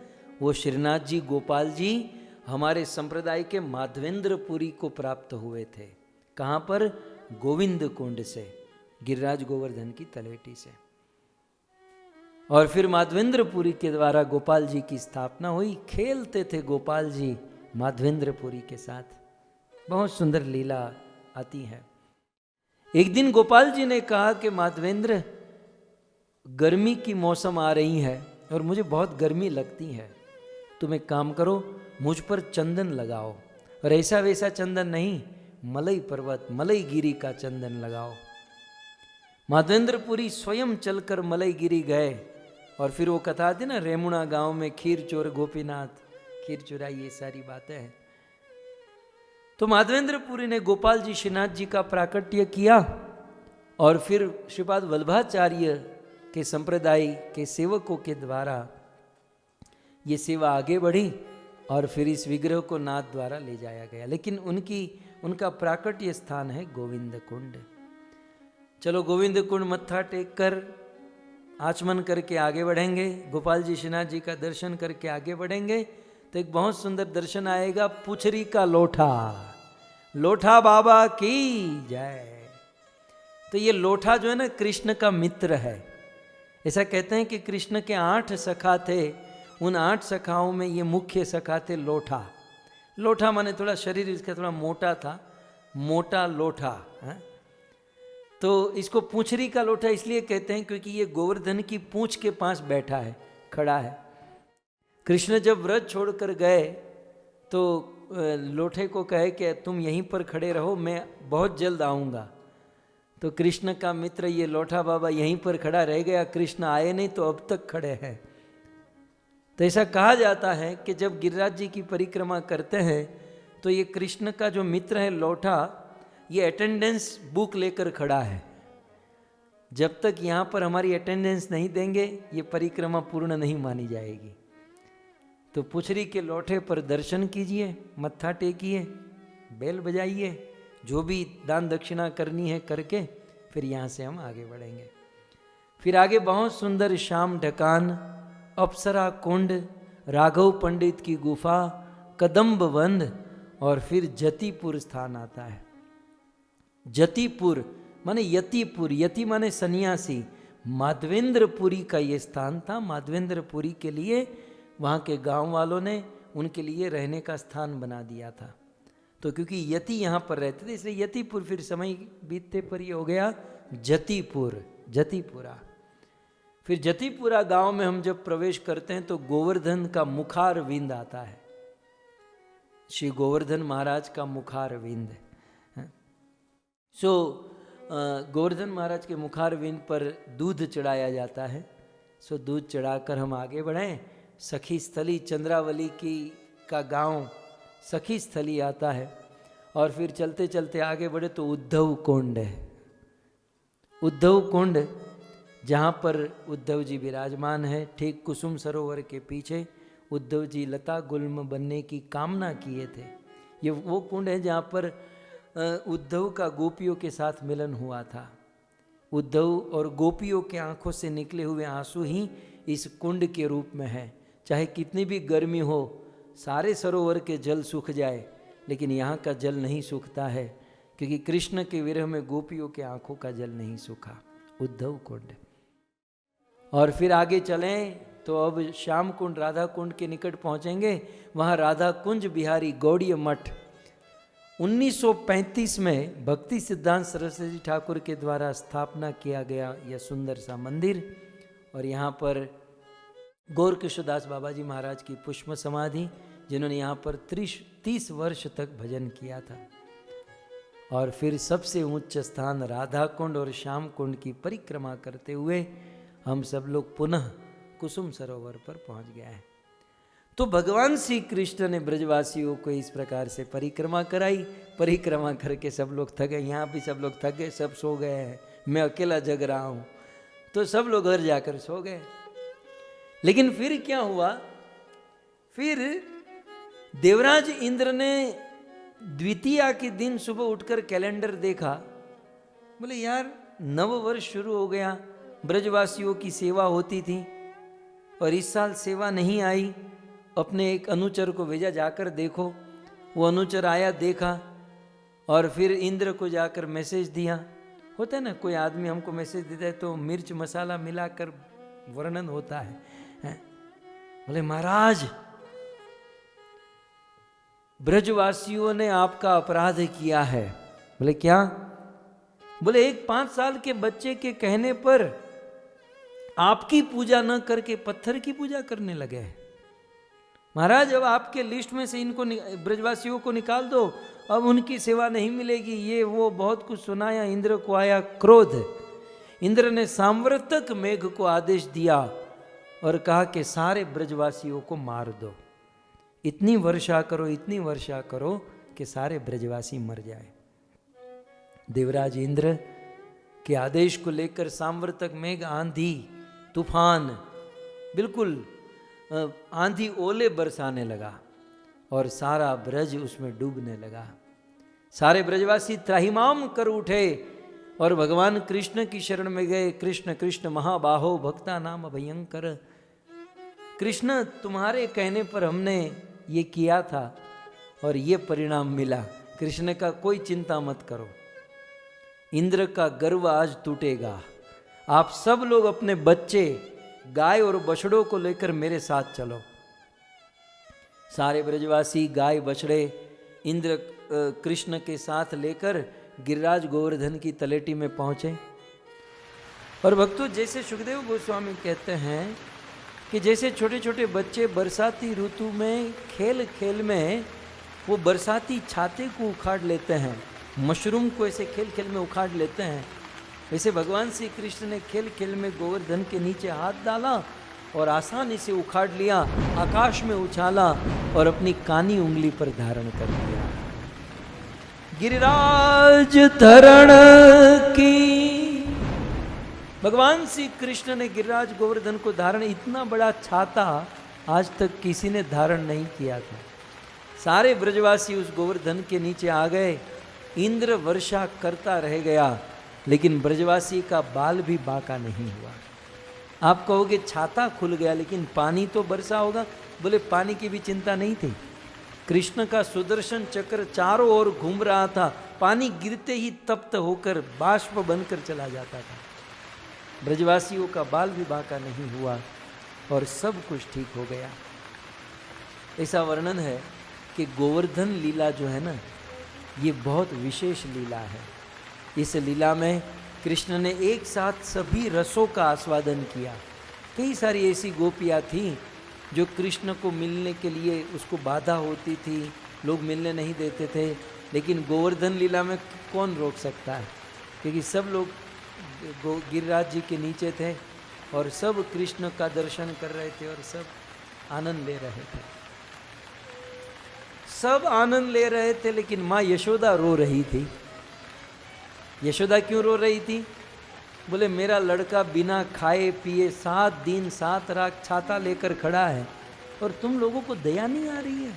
वो श्रीनाथ जी गोपाल जी हमारे संप्रदाय के माधवेंद्रपुरी को प्राप्त हुए थे। कहाँ पर? गोविंद कुंड से, गिरिराज गोवर्धन की तलहटी से। और फिर माधवेंद्रपुरी के द्वारा गोपाल जी की स्थापना हुई। खेलते थे गोपाल जी माधवेंद्रपुरी के साथ, बहुत सुंदर लीला आती है। एक दिन गोपाल जी ने कहा कि माधवेंद्र, गर्मी की मौसम आ रही है और मुझे बहुत गर्मी लगती है, तुम एक काम करो, मुझ पर चंदन लगाओ, और ऐसा वैसा चंदन नहीं, मलई पर्वत मलई गिरी का चंदन लगाओ। माधवेंद्रपुरी स्वयं चलकर मलई गिरी गए और फिर वो कथा थी ना, रेमुणा गांव में खीर चोर गोपीनाथ, खीर चुराई, ये सारी बातें हैं। तो माधवेंद्रपुरी ने गोपाल जी श्रीनाथ जी का प्राकट्य किया और फिर श्रीपाद वल्लभाचार्य के संप्रदाय के सेवकों के द्वारा ये सेवा आगे बढ़ी और फिर इस विग्रह को नाथ द्वारा ले जाया गया। लेकिन उनका प्राकट्य स्थान है गोविंद कुंड। चलो गोविंद कुंड मत्था टेक कर आचमन करके आगे बढ़ेंगे, गोपाल जी श्रीनाथ जी का दर्शन करके आगे बढ़ेंगे तो एक बहुत सुंदर दर्शन आएगा, पुछरी का लोठा, लोठा बाबा की जय। तो ये लोठा जो है ना, कृष्ण का मित्र है। ऐसा कहते हैं कि कृष्ण के 8 सखा थे, उन 8 सखाओं में ये मुख्य सखा थे लोठा। लोठा माने थोड़ा शरीर इसका थोड़ा मोटा था, मोटा लोठा है? तो इसको पूंछरी का लोठा इसलिए कहते हैं क्योंकि ये गोवर्धन की पूंछ के पास बैठा है, खड़ा है। कृष्ण जब व्रत छोड़कर गए तो लोठे को कहे कि तुम यहीं पर खड़े रहो, मैं बहुत जल्द आऊँगा। तो कृष्ण का मित्र ये लोठा बाबा यहीं पर खड़ा रह गया, कृष्ण आए नहीं तो अब तक खड़े हैं। तो ऐसा कहा जाता है कि जब गिरिराज जी की परिक्रमा करते हैं तो ये कृष्ण का जो मित्र है लोठा, ये अटेंडेंस बुक लेकर खड़ा है। जब तक यहाँ पर हमारी अटेंडेंस नहीं देंगे ये परिक्रमा पूर्ण नहीं मानी जाएगी। तो पुछरी के लोठे पर दर्शन कीजिए, मत्था टेकिए, बेल बजाइए, जो भी दान दक्षिणा करनी है करके फिर यहाँ से हम आगे बढ़ेंगे। फिर आगे बहुत सुंदर श्याम ढकान, अप्सरा कुंड, राघव पंडित की गुफा, कदम्ब वन और फिर जतिपुर स्थान आता है। जतिपुर माने यतिपुर, यति माने सन्यासी। माधवेंद्रपुरी का ये स्थान था। माधवेंद्रपुरी के लिए वहाँ के गांव वालों ने उनके लिए रहने का स्थान बना दिया था। तो क्योंकि यति यहाँ पर रहते थे इसलिए यतिपुर, फिर समय बीतते पर ये हो गया जतिपुर, जतिपुरा। फिर जतिपुरा गांव में हम जब प्रवेश करते हैं तो गोवर्धन का मुखार विंद आता है, श्री गोवर्धन महाराज का मुखार विंद। गोवर्धन महाराज के मुखार विंद पर दूध चढ़ाया जाता है। दूध चढ़ाकर हम आगे बढ़ें। सखी स्थली चंद्रावली का गांव सखी स्थली आता है और फिर चलते चलते आगे बढ़े तो उद्धव कुंड है। उद्धव कुंड जहाँ पर उद्धव जी विराजमान है, ठीक कुसुम सरोवर के पीछे उद्धव जी लता गुल्म बनने की कामना किए थे। ये वो कुंड है जहाँ पर उद्धव का गोपियों के साथ मिलन हुआ था। उद्धव और गोपियों के आंखों से निकले हुए आंसू ही इस कुंड के रूप में है। चाहे कितनी भी गर्मी हो, सारे सरोवर के जल सूख जाए, लेकिन यहाँ का जल नहीं सूखता है क्योंकि कृष्ण के विरह में गोपियों के आंखों का जल नहीं सूखा। उद्धव कुंड। और फिर आगे चलें तो अब श्याम कुंड राधा कुंड के निकट पहुंचेंगे। वहाँ राधा कुंज बिहारी गौड़ीय मठ 1935 में भक्ति सिद्धांत सरस्वती ठाकुर के द्वारा स्थापना किया गया यह सुंदर सा मंदिर। और यहाँ पर गौर किशोरदास बाबा जी महाराज की पुष्प समाधि, जिन्होंने यहाँ पर 30 वर्ष तक भजन किया था। और फिर सबसे उच्च स्थान राधा कुंड और श्याम कुंड की परिक्रमा करते हुए हम सब लोग पुनः कुसुम सरोवर पर पहुंच गए हैं। तो भगवान श्री कृष्ण ने ब्रजवासियों को इस प्रकार से परिक्रमा कराई। परिक्रमा करके सब लोग थक गए, यहाँ भी सब लोग थक गए, सब सो गए हैं, मैं अकेला जग रहा हूँ। तो सब लोग घर जाकर सो गए। लेकिन फिर क्या हुआ, फिर देवराज इंद्र ने द्वितीया के दिन सुबह उठकर कैलेंडर देखा, बोले यार नव वर्ष शुरू हो गया, ब्रजवासियों की सेवा होती थी और इस साल सेवा नहीं आई। अपने एक अनुचर को भेजा, जाकर देखो। वो अनुचर आया, देखा और फिर इंद्र को जाकर मैसेज दिया। होता है ना, कोई आदमी हमको मैसेज देता है तो मिर्च मसाला मिलाकर वर्णन होता है। बोले महाराज ब्रजवासियों ने आपका अपराध किया है। बोले क्या? बोले एक 5 साल के बच्चे के कहने पर आपकी पूजा न करके पत्थर की पूजा करने लगे। महाराज अब आपके लिस्ट में से इनको ब्रजवासियों को निकाल दो, अब उनकी सेवा नहीं मिलेगी। ये वो बहुत कुछ सुनाया। इंद्र को आया क्रोध। इंद्र ने सांवर्तक मेघ को आदेश दिया और कहा कि सारे ब्रजवासियों को मार दो, इतनी वर्षा करो, इतनी वर्षा करो कि सारे ब्रजवासी मर जाए। देवराज इंद्र के आदेश को लेकर सांवर्तक मेघ, आंधी तूफान, बिल्कुल आंधी ओले बरसाने लगा और सारा ब्रज उसमें डूबने लगा। सारे ब्रजवासी त्राहिमाम कर उठे और भगवान कृष्ण की शरण में गए। कृष्ण कृष्ण महाबाहो भक्ता नाम भयंकर। कृष्ण तुम्हारे कहने पर हमने ये किया था और ये परिणाम मिला। कृष्ण ने कहा कोई चिंता मत करो, इंद्र का गर्व आज टूटेगा। आप सब लोग अपने बच्चे गाय और बछड़ों को लेकर मेरे साथ चलो। सारे ब्रजवासी गाय बछड़े इंद्र कृष्ण के साथ लेकर गिरिराज गोवर्धन की तलेटी में पहुंचे। और भक्तों, जैसे सुखदेव गोस्वामी कहते हैं कि जैसे छोटे छोटे बच्चे बरसाती ऋतु में खेल खेल में वो बरसाती छाते को उखाड़ लेते हैं, मशरूम को ऐसे खेल खेल में उखाड़ लेते हैं, वैसे भगवान श्री कृष्ण ने खेल खेल में गोवर्धन के नीचे हाथ डाला और आसानी से उखाड़ लिया, आकाश में उछाला और अपनी कानी उंगली पर धारण कर लिया। गिरिराज धरण की, भगवान श्री कृष्ण ने गिरिराज गोवर्धन को धारण, इतना बड़ा छाता आज तक किसी ने धारण नहीं किया था। सारे ब्रजवासी उस गोवर्धन के नीचे आ गए। इंद्र वर्षा करता रह गया, लेकिन ब्रजवासी का बाल भी बांका नहीं हुआ। आप कहोगे छाता खुल गया लेकिन पानी तो बरसा होगा। बोले पानी की भी चिंता नहीं थी। कृष्ण का सुदर्शन चक्र चारों ओर घूम रहा था, पानी गिरते ही तप्त होकर बाष्प बनकर चला जाता था। ब्रजवासियों का बाल भी बांका नहीं हुआ और सब कुछ ठीक हो गया। ऐसा वर्णन है कि गोवर्धन लीला जो है ना, ये बहुत विशेष लीला है। इस लीला में कृष्ण ने एक साथ सभी रसों का आस्वादन किया। कई सारी ऐसी गोपियाँ थीं जो कृष्ण को मिलने के लिए उसको बाधा होती थी, लोग मिलने नहीं देते थे, लेकिन गोवर्धन लीला में कौन रोक सकता है, क्योंकि सब लोग गिरिराज जी के नीचे थे और सब कृष्ण का दर्शन कर रहे थे और सब आनंद ले रहे थे। सब आनंद ले रहे थे, लेकिन माँ यशोदा रो रही थी। यशोदा क्यों रो रही थी? बोले मेरा लड़का बिना खाए पिए 7 दिन 7 रात छाता लेकर खड़ा है और तुम लोगों को दया नहीं आ रही है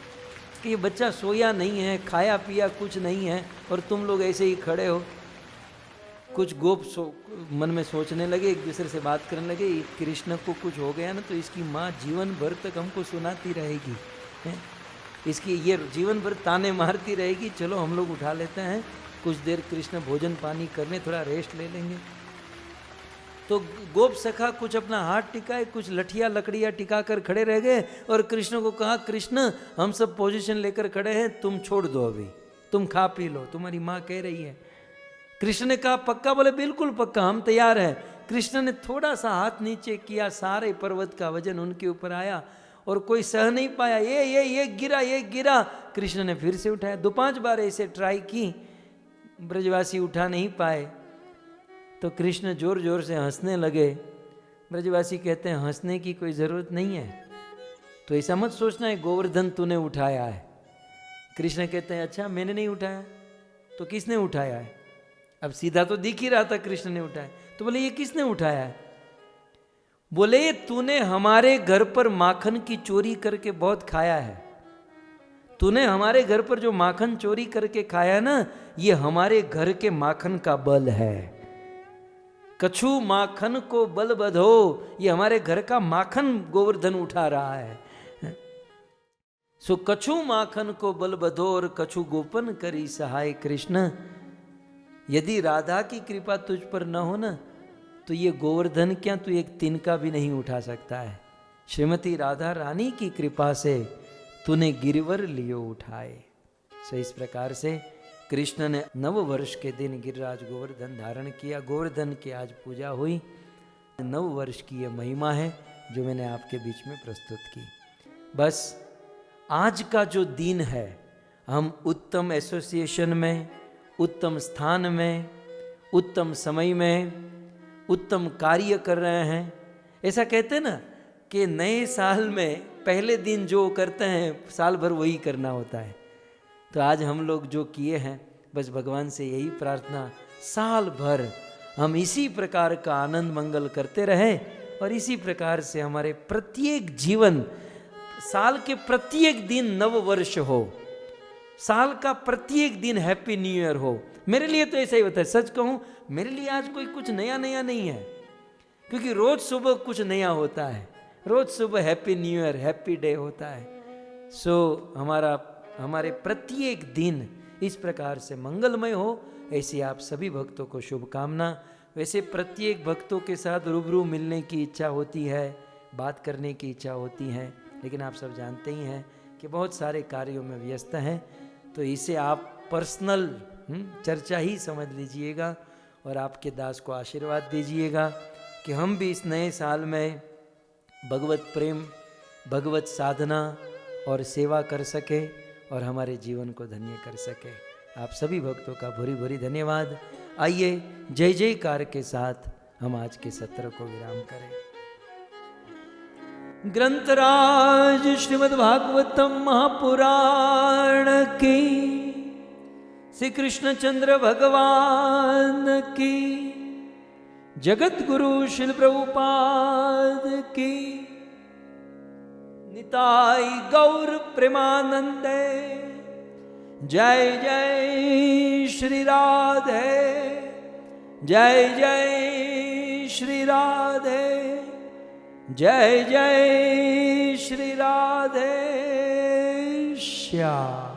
कि ये बच्चा सोया नहीं है, खाया पिया कुछ नहीं है और तुम लोग ऐसे ही खड़े हो। कुछ गोप मन में सोचने लगे, एक दूसरे से बात करने लगे, कृष्ण को कुछ हो गया ना तो इसकी माँ जीवन भर तक हमको सुनाती रहेगी, इसकी ये जीवन भर ताने मारती रहेगी। चलो हम लोग उठा लेते हैं, कुछ देर कृष्ण भोजन पानी करने, थोड़ा रेस्ट ले लेंगे। तो गोप सखा कुछ अपना हाथ टिकाए, कुछ लठिया लकड़ियाँ टिका कर खड़े रह गए और कृष्ण को कहा, कृष्ण हम सब पोजीशन लेकर खड़े हैं, तुम छोड़ दो, अभी तुम खा पी लो, तुम्हारी माँ कह रही है। कृष्ण ने कहा पक्का? बोले बिल्कुल पक्का, हम तैयार हैं। कृष्ण ने थोड़ा सा हाथ नीचे किया, सारे पर्वत का वजन उनके ऊपर आया और कोई सह नहीं पाया, ये गिरा, ये गिरा। कृष्ण ने फिर से उठाया, 2-5 बार ऐसे ट्राई की, ब्रजवासी उठा नहीं पाए। तो कृष्ण जोर जोर से हंसने लगे। ब्रजवासी कहते हैं हंसने की कोई ज़रूरत नहीं है, तो ऐसा मत सोचना है गोवर्धन तूने उठाया है। कृष्ण कहते हैं अच्छा मैंने नहीं उठाया, तो किसने उठाया है? अब सीधा तो दिख ही रहा था कृष्ण ने उठाया। तो बोले ये किसने उठाया है? बोले तूने हमारे घर पर माखन की चोरी करके बहुत खाया है, तूने हमारे घर पर जो माखन चोरी करके खाया ना, ये हमारे घर के माखन का बल है। कछु माखन को बल बधो, ये हमारे घर का माखन गोवर्धन उठा रहा है। सो कछु माखन को बल बधो और कछु गोपन करी सहाय। कृष्ण यदि राधा की कृपा तुझ पर न हो ना, तो ये गोवर्धन क्या तू एक तिनका भी नहीं उठा सकता है। श्रीमती राधा रानी की कृपा से तूने गिरवर लियो उठाए। सो इस प्रकार से कृष्ण ने 9 वर्ष के दिन गिरिराज गोवर्धन धारण किया। गोवर्धन की आज पूजा हुई। 9 वर्ष की यह महिमा है जो मैंने आपके बीच में प्रस्तुत की। बस आज का जो दिन है, हम उत्तम एसोसिएशन में, उत्तम स्थान में, उत्तम समय में उत्तम कार्य कर रहे हैं। ऐसा कहते हैं ना कि नए साल में पहले दिन जो करते हैं साल भर वही करना होता है। तो आज हम लोग जो किए हैं, बस भगवान से यही प्रार्थना, साल भर हम इसी प्रकार का आनंद मंगल करते रहें और इसी प्रकार से हमारे प्रत्येक जीवन, साल के प्रत्येक दिन नव वर्ष हो, साल का प्रत्येक दिन हैप्पी न्यू ईयर हो। मेरे लिए तो ऐसा ही होता है। सच कहूँ मेरे लिए आज कोई कुछ नया नहीं है, क्योंकि रोज सुबह कुछ नया होता है, रोज सुबह happy new year, happy day होता है। सो हमारे प्रत्येक दिन इस प्रकार से मंगलमय हो, ऐसी आप सभी भक्तों को शुभकामना। वैसे प्रत्येक भक्तों के साथ रूबरू मिलने की इच्छा होती है, बात करने की इच्छा होती है, लेकिन आप सब जानते ही हैं कि बहुत सारे कार्यों में व्यस्त हैं। तो इसे आप पर्सनल चर्चा ही समझ लीजिएगा और आपके दास को आशीर्वाद दीजिएगा कि हम भी इस नए साल में भगवत प्रेम, भगवत साधना और सेवा कर सके और हमारे जीवन को धन्य कर सके। आप सभी भक्तों का भूरी भूरी धन्यवाद। आइए जय जयकार के साथ हम आज के सत्र को विराम करें। ग्रंथराज श्रीमद् भागवतम महापुराण की, श्री कृष्णचंद्र भगवान की, जगत गुरु श्रील प्रभुपाद की, निताई गौर प्रेमानंदे। जय जय श्री राधे, जय जय श्री राधे, जय जय श्री राधे श्याम।